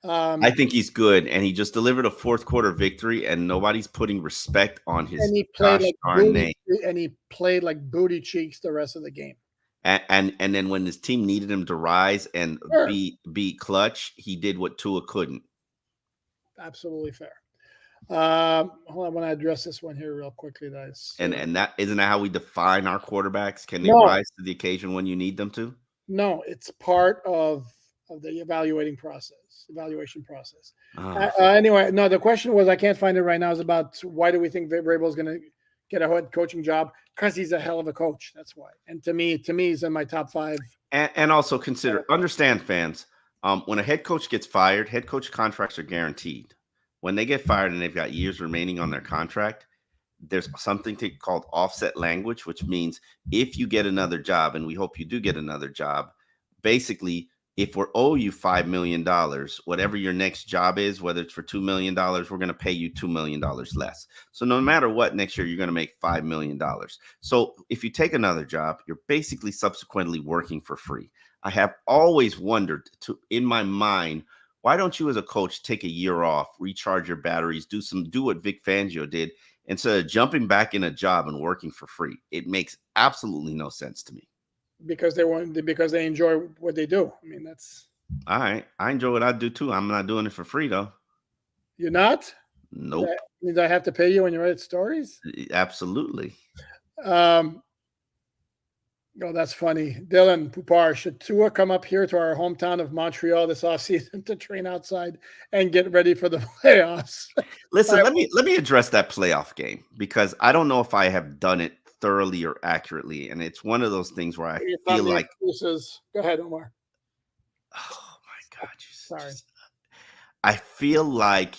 I think he's good, and he just delivered a fourth quarter victory, and nobody's putting respect on his and he played name. And he played like booty cheeks the rest of the game. And then when his team needed him to rise and be clutch, he did what Tua couldn't. Absolutely fair. Hold on, I want to address this one here real quickly, guys. And that isn't that how we define our quarterbacks? Can they rise to the occasion when you need them to? No, it's part of the evaluation process. Anyway, no, the question was, I can't find it right now, is about why do we think Vrabel is going to get a head coaching job? Because he's a hell of a coach. That's why. And to me, he's in my top 5. And also understand, fans, when a head coach gets fired, head coach contracts are guaranteed. When they get fired and they've got years remaining on their contract, there's something called offset language, which means if you get another job, and we hope you do get another job, basically, if we owe you $5 million, whatever your next job is, whether it's for $2 million, we're going to pay you $2 million less. So no matter what, next year, you're going to make $5 million. So if you take another job, you're basically subsequently working for free. I have always wondered in my mind, why don't you as a coach take a year off, recharge your batteries, do what Vic Fangio did, instead of jumping back in a job and working for free? It makes absolutely no sense to me. Because they enjoy what they do. I mean, that's all right. I enjoy what I do too. I'm not doing it for free though. You're not? Nope. Means I have to pay you when you write stories? Absolutely. Oh, that's funny. Dylan Pupar, should Tua come up here to our hometown of Montreal this offseason to train outside and get ready for the playoffs? Listen, let me address that playoff game, because I don't know if I have done it thoroughly or accurately, and it's one of those things where I feel like excuses. Go ahead, Omar. Oh my God! Sorry. I feel like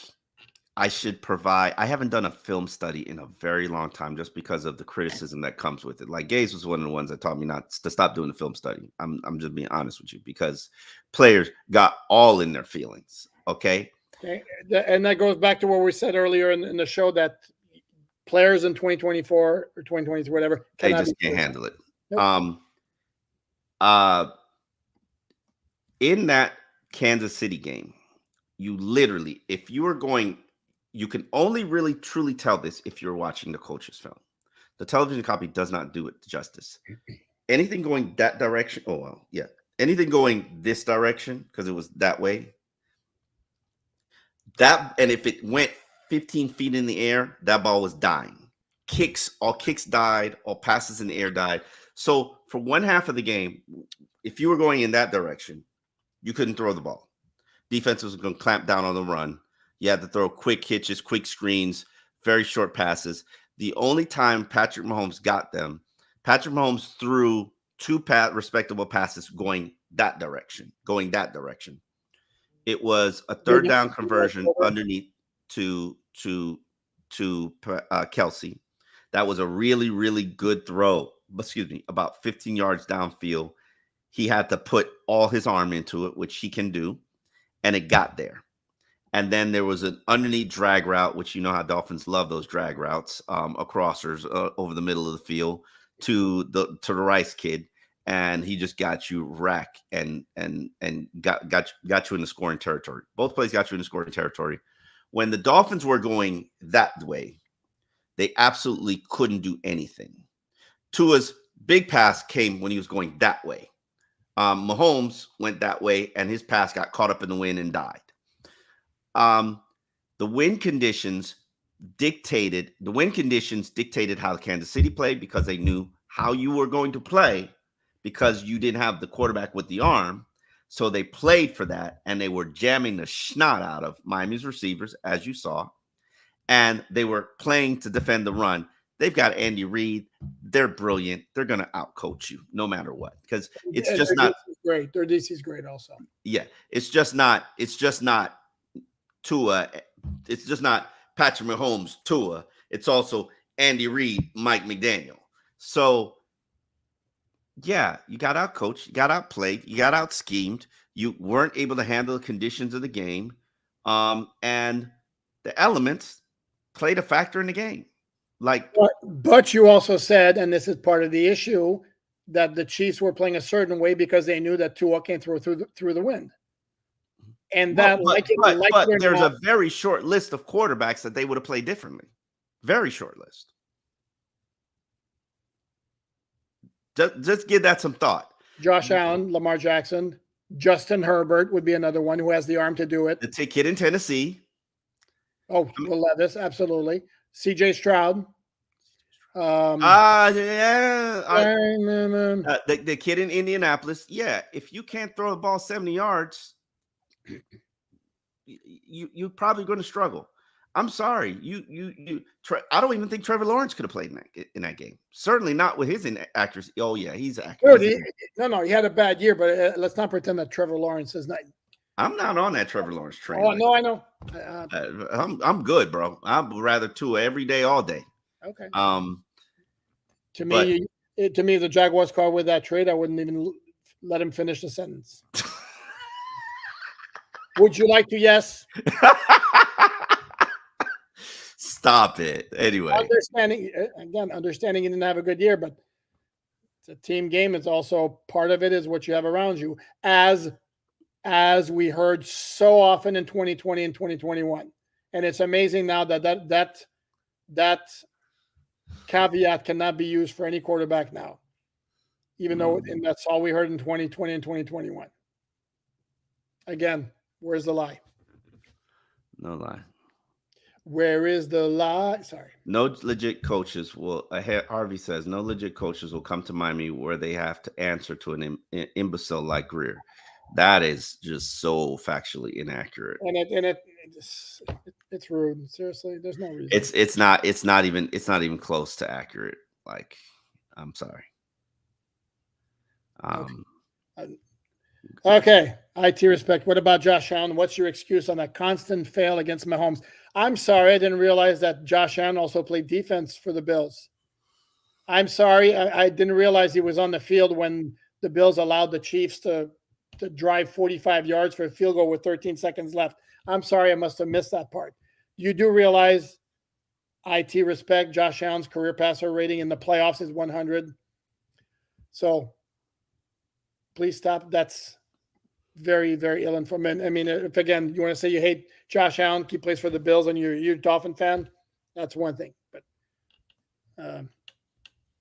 I should provide. I haven't done a film study in a very long time, just because of the criticism that comes with it. Like Gaze was one of the ones that taught me not to stop doing the film study. I'm just being honest with you, because players got all in their feelings. Okay. And that goes back to what we said earlier in the show, that players in 2024 or 2023, whatever, they just can't handle it. Nope. In that Kansas City game, you literally, if you were going, you can only really truly tell this if you're watching the coach's film. The television copy does not do it justice. Anything going that direction, anything going this direction, because it was that way, and if it went 15 feet in the air, that ball was dying. All kicks died, all passes in the air died. So for one half of the game, if you were going in that direction, you couldn't throw the ball. Defense was going to clamp down on the run. You had to throw quick hitches, quick screens, very short passes. The only time Patrick Mahomes got them, Patrick Mahomes threw 2 respectable passes going that direction. It was a third down conversion underneath to Kelsey. That was a really, really good throw. About 15 yards downfield. He had to put all his arm into it, which he can do, and it got there. And then there was an underneath drag route, which you know how Dolphins love those drag routes, a crossers over the middle of the field to the Rice kid, and he just got you rack and got you in the scoring territory. Both plays got you in the scoring territory. When the Dolphins were going that way, they absolutely couldn't do anything. Tua's big pass came when he was going that way. Mahomes went that way, and his pass got caught up in the wind and died. The wind conditions dictated how Kansas City played, because they knew how you were going to play, because you didn't have the quarterback with the arm. So they played for that, and they were jamming the snot out of Miami's receivers, as you saw, and they were playing to defend the run. They've got Andy Reid. They're brilliant. They're going to outcoach you no matter what, because it's just not great. Their DC is great also. Yeah, it's just not Tua. It's just not Patrick Mahomes, Tua. It's also Andy Reid, Mike McDaniel. So, yeah, you got outcoached, you got outplayed, you got out schemed. You weren't able to handle the conditions of the game, and the elements played a factor in the game. Like, but you also said, and this is part of the issue, that the Chiefs were playing a certain way because they knew that Tua can't throw through the wind. And that, but there's a very short list of quarterbacks that they would have played differently. Very short list. Just give that some thought. Josh Allen, Lamar Jackson, Justin Herbert would be another one who has the arm to do it. The kid in Tennessee. Oh, Will Levis, absolutely. C.J. Stroud. Yeah. The The kid in Indianapolis. Yeah, if you can't throw the ball 70 yards, you're probably going to struggle. I'm sorry. I don't even think Trevor Lawrence could have played in that game. Certainly not with his inaccuracy. Oh yeah, he's accurate. No, he had a bad year, but let's not pretend that Trevor Lawrence is not. I'm not on that Trevor Lawrence train. Oh no, I know. I'm good, bro. I'd rather Tua every day, all day. Okay. To me, the Jaguars called with that trade, I wouldn't even let him finish the sentence. Would you like to? Yes. Stop it. Anyway, understanding he didn't have a good year, but it's a team game. It's also part of it is what you have around you, as we heard so often in 2020 and 2021. And it's amazing now that caveat cannot be used for any quarterback now, even though that's all we heard in 2020 and 2021. Again, where's the lie? No lie. Where is the lie? Sorry. No legit coaches will. Harvey says no legit coaches will come to Miami where they have to answer to an imbecile like Greer. That is just so factually inaccurate. And it's rude. Seriously, there's no reason. It's not even close to accurate. Like, I'm sorry. Okay. IT respect. What about Josh Allen? What's your excuse on that constant fail against Mahomes? I'm sorry, I didn't realize that Josh Allen also played defense for the Bills. I'm sorry, I didn't realize he was on the field when the Bills allowed the Chiefs to drive 45 yards for a field goal with 13 seconds left. I'm sorry, I must have missed that part. You do realize, IT respect, Josh Allen's career passer rating in the playoffs is 100. So please stop. That's very, very ill-informed. I mean, if again you want to say you hate Josh Allen, he plays for the Bills, and you're a Dolphin fan, that's one thing. But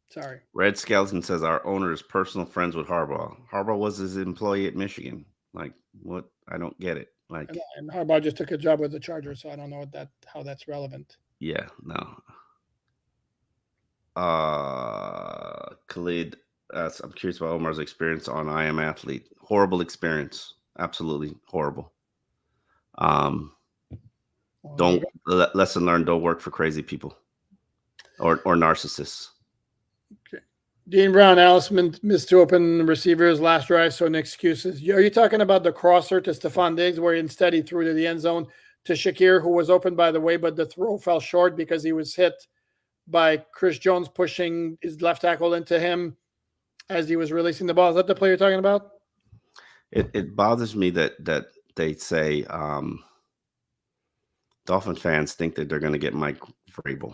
sorry. Red Skeleton says our owner is personal friends with Harbaugh. Harbaugh was his employee at Michigan. Like, what? I don't get it. Like, and Harbaugh just took a job with the Chargers, so I don't know how that's relevant. Yeah, no. Khalid, I'm curious about Omar's experience on I Am Athlete. Horrible experience. Absolutely horrible. Lesson learned, don't work for crazy people or narcissists. Okay. Dean Brown, Allison missed two open receivers last drive, so no excuses. Are you talking about the crosser to Stephon Diggs where instead he threw to the end zone to Shakir, who was open, by the way, but the throw fell short because he was hit by Chris Jones pushing his left tackle into him as he was releasing the ball? Is that the play you're talking about? It bothers me that they say Dolphin fans think that they're going to get Mike Vrabel.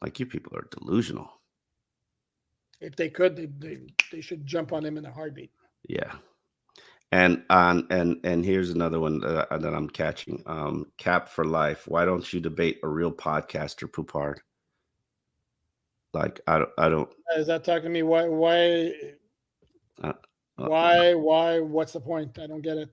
Like, you people are delusional. If they could, they should jump on him in a heartbeat. Yeah. And here's another one that I'm catching. Cap for life. Why don't you debate a real podcaster, Poupard? Like, I don't. Is that talking to me? Why? What's the point? I don't get it.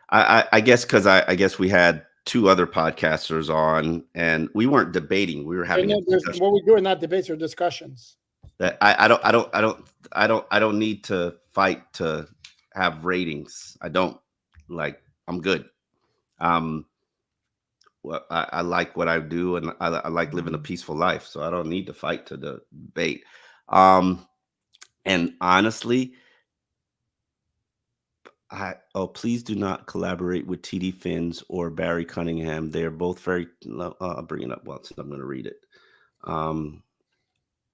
I guess because I guess we had two other podcasters on, and we weren't debating. We were having what we do are not debates or discussions. That I don't need to fight to have ratings. I don't like. I'm good. Well, I like what I do, and I like living a peaceful life, so I don't need to fight to debate. And honestly, please do not collaborate with TD Finns or Barry Cunningham. They are both very. I'll bring it up once. I'm going to read it.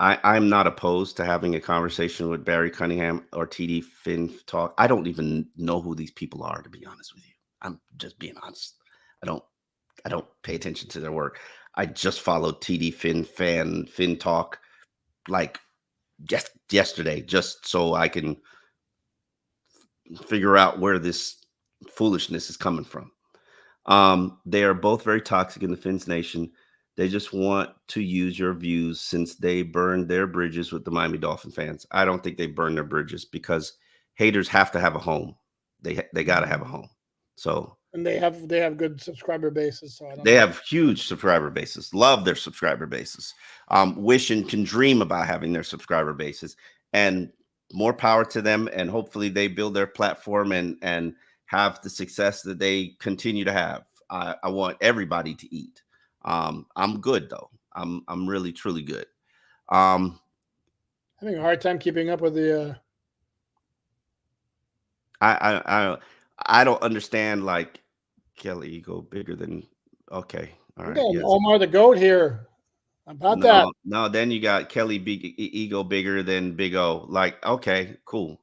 I'm not opposed to having a conversation with Barry Cunningham or TD Finn talk. I don't even know who these people are, to be honest with you. I'm just being honest. I don't pay attention to their work. I just followed TD Fin Talk like just yesterday, just so I can figure out where this foolishness is coming from. They are both very toxic in the Finns Nation. They just want to use your views since they burned their bridges with the Miami Dolphin fans. I don't think they burned their bridges because haters have to have a home. They got to have a home. So and they have good subscriber bases. So they have huge subscriber bases. Love their subscriber bases. Wish and can dream about having their subscriber bases, and more power to them. And hopefully they build their platform and have the success that they continue to have. I want everybody to eat. I'm good though. I'm really truly good. Having a hard time keeping up with the. I don't understand like Kelly ego bigger than okay. All right. Yes. Omar the GOAT here. About that. No, then you got Kelly ego bigger than Big O. Like, okay, cool.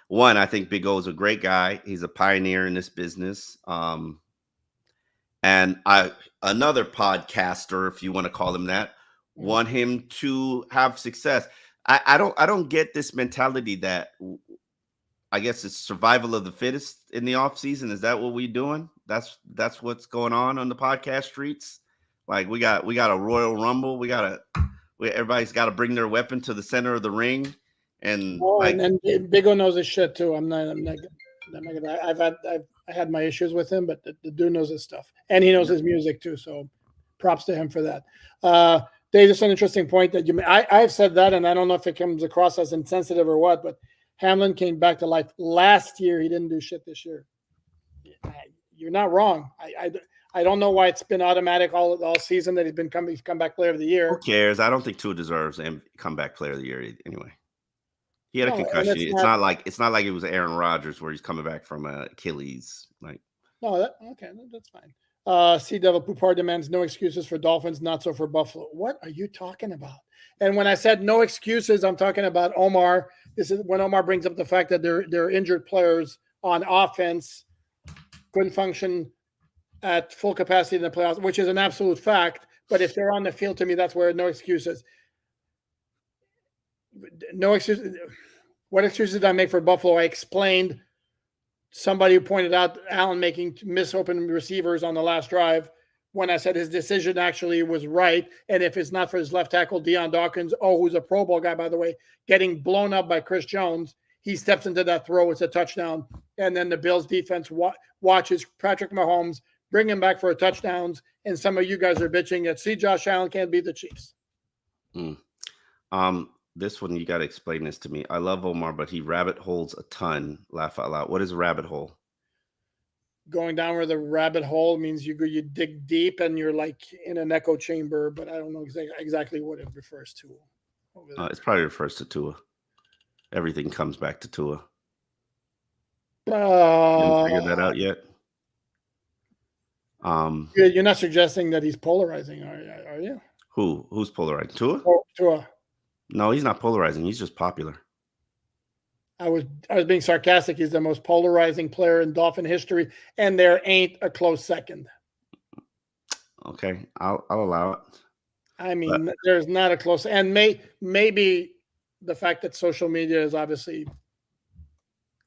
One, I think Big O is a great guy. He's a pioneer in this business. And another podcaster, if you want to call him that, want him to have success. I don't get this mentality that I guess it's survival of the fittest in the off season. Is that what we're doing? That's what's going on the podcast streets. Like we got a Royal Rumble. Everybody's got to bring their weapon to the center of the ring. And and Big O knows his shit too. I'm not gonna. I had my issues with him, but the dude knows his stuff, and he knows his music too. So, props to him for that. Dave, just an interesting point that you made. I've said that, and I don't know if it comes across as insensitive or what, but Hamlin came back to life last year. He didn't do shit this year. You're not wrong. I don't know why it's been automatic all season that he's comeback player of the year. Who cares? I don't think Tua deserves a comeback player of the year anyway. He had a concussion. It's not like it was Aaron Rodgers where he's coming back from Achilles. Like, no, that's fine. Sea Devil Poupard demands no excuses for Dolphins, not so for Buffalo. What are you talking about? And when I said no excuses, I'm talking about Omar. This is when Omar brings up the fact that they're injured players on offense couldn't function at full capacity in the playoffs, which is an absolute fact. But if they're on the field, to me, that's where no excuses. No excuses. What excuses did I make for Buffalo? I explained. Somebody who pointed out Allen making miss open receivers on the last drive when I said his decision actually was right. And if it's not for his left tackle, Deion Dawkins, who's a Pro Bowl guy, by the way, getting blown up by Chris Jones, he steps into that throw. It's a touchdown. And then the Bills defense watches Patrick Mahomes bring him back for a touchdowns. And some of you guys are bitching that, see, Josh Allen can't beat the Chiefs. This one, you got to explain this to me. I love Omar, but he rabbit holes a ton. Laugh out loud. What is a rabbit hole? Going down where the rabbit hole means you dig deep and you're like in an echo chamber, but I don't know exactly what it refers to. It probably refers to Tua. Everything comes back to Tua. You haven't figured that out yet? You're not suggesting that he's polarizing, are you? Who's polarizing? Tua? Tua. No, he's not polarizing. He's just popular. I was being sarcastic. He's the most polarizing player in Dolphin history, and there ain't a close second. Okay, I'll allow it. I mean, there's not a close, and maybe the fact that social media is obviously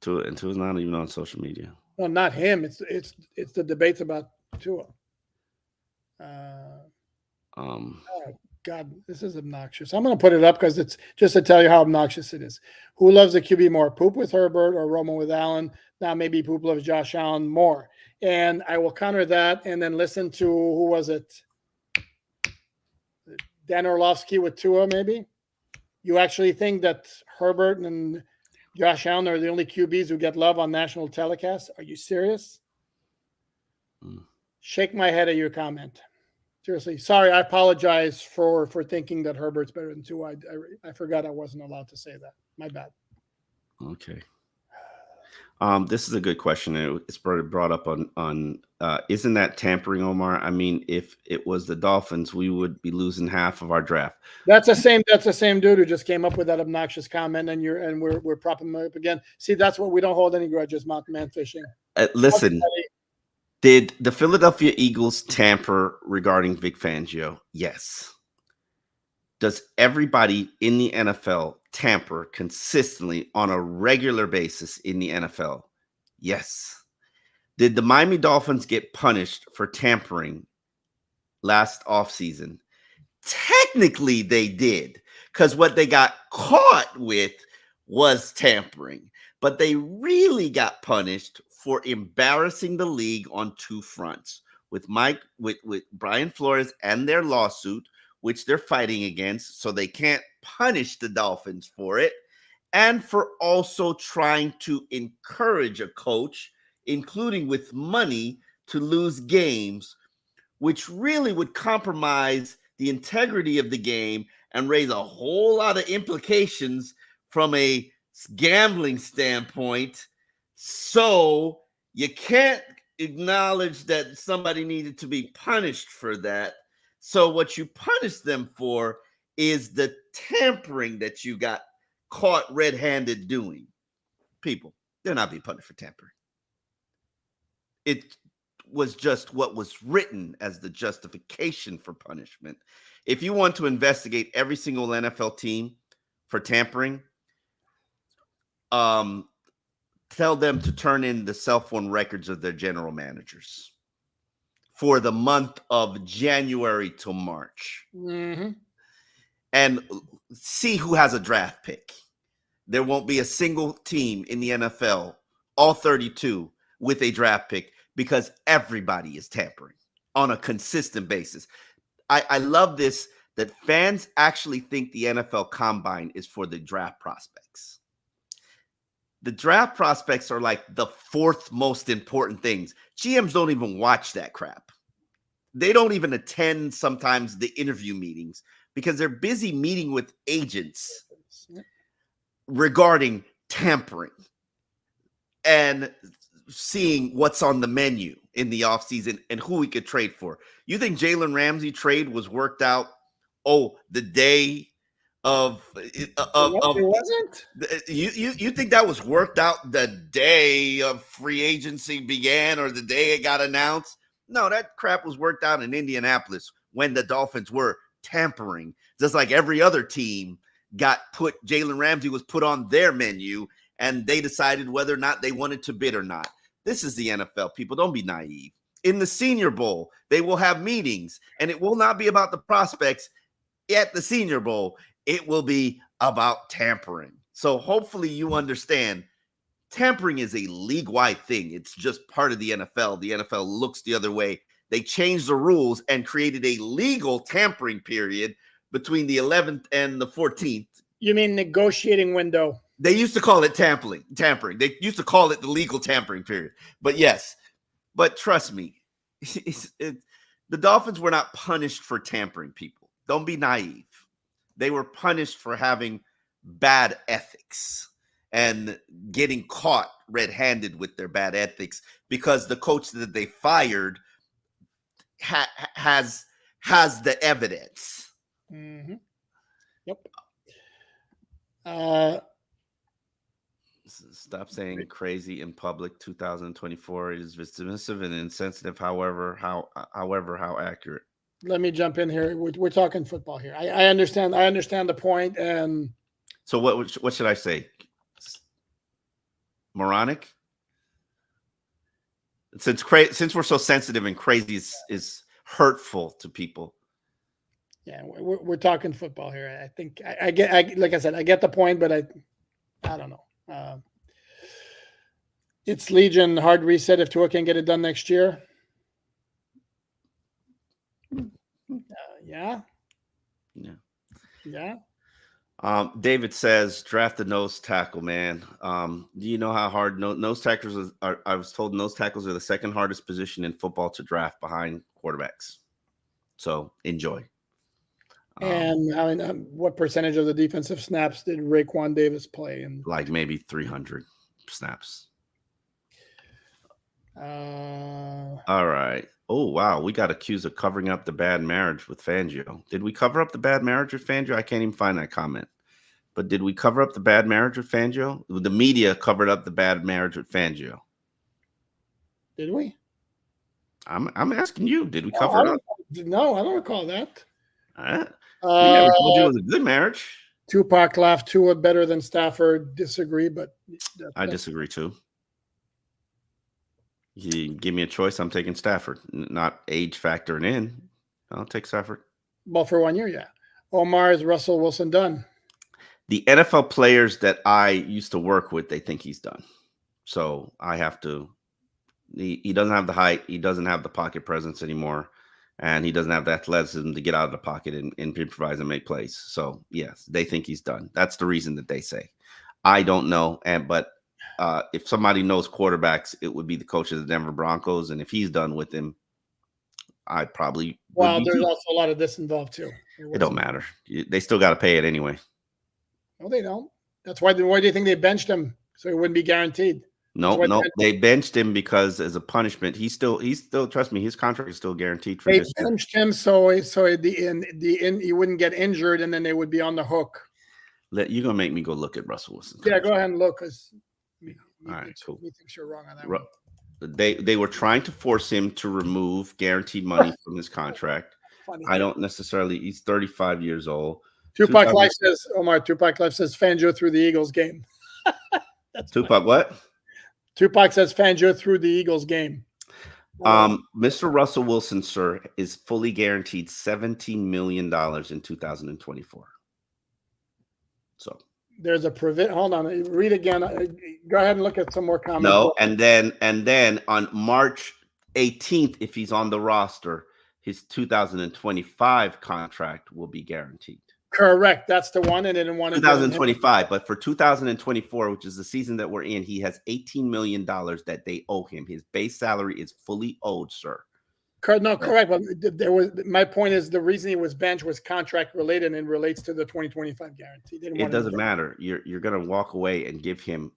Tua's not even on social media. No, not him. It's the debates about Tua. Oh God, this is obnoxious. I'm going to put it up because it's just to tell you how obnoxious it is. Who loves the QB more, Poop with Herbert or Romo with Allen? Now maybe Poop loves Josh Allen more. And I will counter that and then listen to, who was it? Dan Orlovsky with Tua, maybe? You actually think that Herbert and Josh Allen are the only QBs who get love on national telecasts? Are you serious? Shake my head at your comment. Seriously, sorry. I apologize for thinking that Herbert's better than Tua. I forgot I wasn't allowed to say that. My bad. Okay. This is a good question. It's brought up on isn't that tampering, Omar? I mean, if it was the Dolphins, we would be losing half of our draft. That's the same dude who just came up with that obnoxious comment, and we're propping him up again. See, that's what we don't hold any grudges, mountain man fishing. Listen. Did the Philadelphia Eagles tamper regarding Vic Fangio? Yes. Does everybody in the NFL tamper consistently on a regular basis in the NFL? Yes. Did the Miami Dolphins get punished for tampering last offseason? Technically, they did, because what they got caught with was tampering, but they really got punished for embarrassing the league on two fronts with Brian Flores and their lawsuit, which they're fighting against, so they can't punish the Dolphins for it, and for also trying to encourage a coach, including with money, to lose games, which really would compromise the integrity of the game and raise a whole lot of implications from a gambling standpoint. So you can't acknowledge that somebody needed to be punished for that. So what you punish them for is the tampering that you got caught red-handed doing. People, they're not being punished for tampering. It was just what was written as the justification for punishment. If you want to investigate every single NFL team for tampering, tell them to turn in the cell phone records of their general managers for the month of January to March. Mm-hmm. And see who has a draft pick. There won't be a single team in the NFL, all 32, with a draft pick, because everybody is tampering on a consistent basis. I love this, that fans actually think the NFL Combine is for the draft prospects. The draft prospects are like the fourth most important things. GMs don't even watch that crap. They don't even attend sometimes the interview meetings because they're busy meeting with agents regarding tampering and seeing what's on the menu in the offseason and who we could trade for. You think Jalen Ramsey trade was worked out? Oh, the day of it wasn't. You think that was worked out the day of free agency began or the day it got announced? No, that crap was worked out in Indianapolis when the Dolphins were tampering, just like every other team Jalen Ramsey was put on their menu, and they decided whether or not they wanted to bid or not. This is the NFL, people. Don't be naive. In the Senior Bowl, they will have meetings, and it will not be about the prospects at the Senior Bowl. It will be about tampering. So hopefully you understand tampering is a league-wide thing. It's just part of the NFL. The NFL looks the other way. They changed the rules and created a legal tampering period between the 11th and the 14th. You mean negotiating window? They used to call it tampering. They used to call it the legal tampering period. But yes, but trust me, the Dolphins were not punished for tampering, people. Don't be naive. They were punished for having bad ethics and getting caught red-handed with their bad ethics because the coach that they fired has the evidence. Mm-hmm. Yep. Stop saying crazy in public. 2024 is dismissive and insensitive. However, how accurate? Let me jump in here. We're talking football here. I understand. I understand the point. And so, what should I say? Moronic? Since we're so sensitive and crazy is hurtful to people. Yeah, we're talking football here. I think I get. Like I said, I get the point, but I don't know. It's Legion hard reset if Tua can get it done next year. Yeah. David says draft the nose tackle, man. Do you know how hard nose tackles are? I was told nose tackles are the second hardest position in football to draft behind quarterbacks. So enjoy. And what percentage of the defensive snaps did Raekwon Davis play? Like maybe 300 snaps. All right. Oh, wow. We got accused of covering up the bad marriage with Fangio. Did we cover up the bad marriage with Fangio? I can't even find that comment. But did we cover up the bad marriage with Fangio? The media covered up the bad marriage with Fangio. Did we? I'm asking you. Did we cover it up? No, I don't recall that. We never told you it was a good marriage. Tupac laughed. Tua better than Stafford. Disagree, but I disagree too. You give me a choice, I'm taking Stafford. Not age factoring in. I'll take Stafford. Well, for 1 year, yeah. Omar, is Russell Wilson done? The NFL players that I used to work with, they think he's done. So I have to. He doesn't have the height. He doesn't have the pocket presence anymore. And he doesn't have the athleticism to get out of the pocket and improvise and make plays. So, yes, they think he's done. That's the reason that they say. I don't know. But if somebody knows quarterbacks, it would be the coach of the Denver Broncos. And if he's done with him, I probably Well, there's also a lot of this involved too. It don't matter. They still got to pay it anyway. No, they don't. That's why. Why do you think they benched him? So he wouldn't be guaranteed. No, they benched him because as a punishment, he's still. Trust me, his contract is still guaranteed for this. They benched him so he wouldn't get injured, and then they would be on the hook. You're gonna make me go look at Russell Wilson. Yeah, go ahead and look. Because all right, cool. He thinks you're wrong on that one. They were trying to force him to remove guaranteed money from his contract. Funny. I don't necessarily. He's 35 years old. Tupac Life says, Omar. Tupac Life says Fangio threw the Eagles game. Tupac funny. What? Tupac says Fangio threw the Eagles game. Mr. Russell Wilson, sir, is fully guaranteed $17 million in 2024. So there's a provision. Hold on, read again. Go ahead and look at some more comments. No, and then on March 18th, if he's on the roster, his 2025 contract will be guaranteed. Correct. That's the one. And didn't want 2025, but for 2024, which is the season that we're in, he has $18 million that they owe him. His base salary is fully owed, sir. No, correct. But my point is the reason he was benched was contract related and relates to the 2025 guarantee. It doesn't matter. You're going to walk away and give him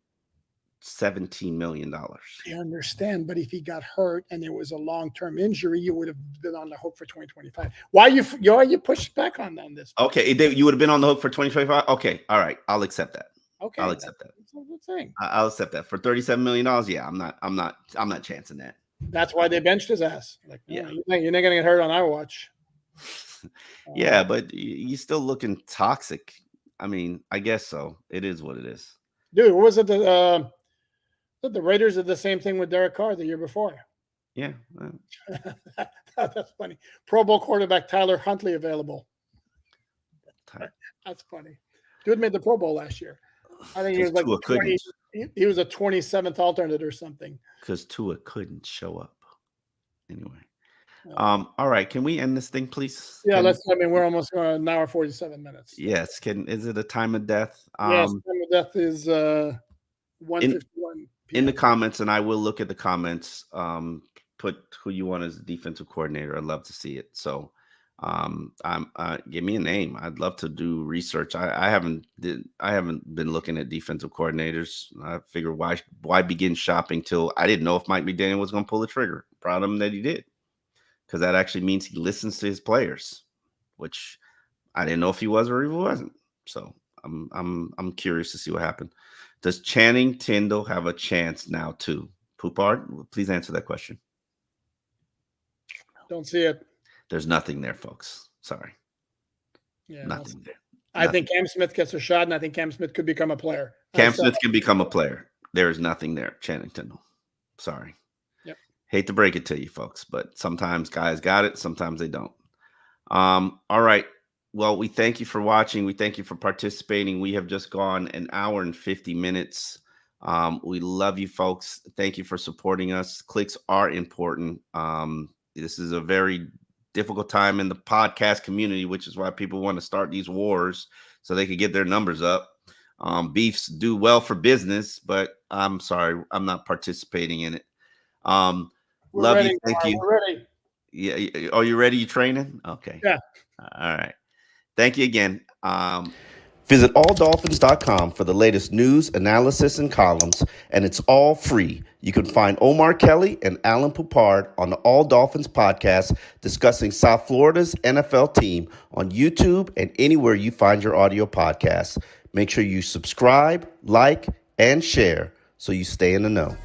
$17 million. I understand, but if he got hurt and it was a long-term injury, you would have been on the hook for 2025. Why you pushed back on this? Okay, you would have been on the hook for 2025. Okay, all right, I'll accept that. Okay, I'll accept that. That's a good thing. I'll accept that for $37 million. Yeah, I'm not chancing that. That's why they benched his ass. Like, yeah, you're not gonna get hurt on our watch. Yeah, but you're still looking toxic. I mean, I guess so. It is what it is. Dude, what was it? The Raiders did the same thing with Derek Carr the year before. Yeah. That's funny. Pro Bowl quarterback Tyler Huntley available. That's funny. Dude made the Pro Bowl last year. I think he was like he was a 27th alternate or something. Because Tua couldn't show up. Anyway. All right. Can we end this thing, please? Yeah, we're almost an hour 47 minutes. Yes. Is it a time of death? Yes, time of death is 1:51. In the comments, and I will look at the comments. Put who you want as the defensive coordinator. I'd love to see it. So, give me a name. I'd love to do research. I haven't been looking at defensive coordinators. I figured why begin shopping till I didn't know if Mike McDaniel was going to pull the trigger. Proud of him that he did, because that actually means he listens to his players, which I didn't know if he was or if he wasn't. So I'm curious to see what happened. Does Channing Tindall have a chance now too? Poupard, please answer that question. Don't see it. There's nothing there, folks. Sorry. Yeah, nothing there. I think Cam Smith gets a shot, and I think Cam Smith could become a player. Cam Smith can become a player. There is nothing there, Channing Tindall. Sorry. Yep. Hate to break it to you, folks, but sometimes guys got it, sometimes they don't. All right. Well, we thank you for watching. We thank you for participating. We have just gone an hour and 50 minutes. We love you, folks. Thank you for supporting us. Clicks are important. This is a very difficult time in the podcast community, which is why people want to start these wars so they can get their numbers up. Beefs do well for business, but I'm sorry, I'm not participating in it. Love ready, you. Thank you. We're ready. Yeah. Are you ready? You training? Okay. Yeah. All right. Thank you again. Visit alldolphins.com for the latest news, analysis, and columns, and it's all free. You can find Omar Kelly and Alan Poupard on the All Dolphins podcast discussing South Florida's NFL team on YouTube and anywhere you find your audio podcasts. Make sure you subscribe, like, and share so you stay in the know.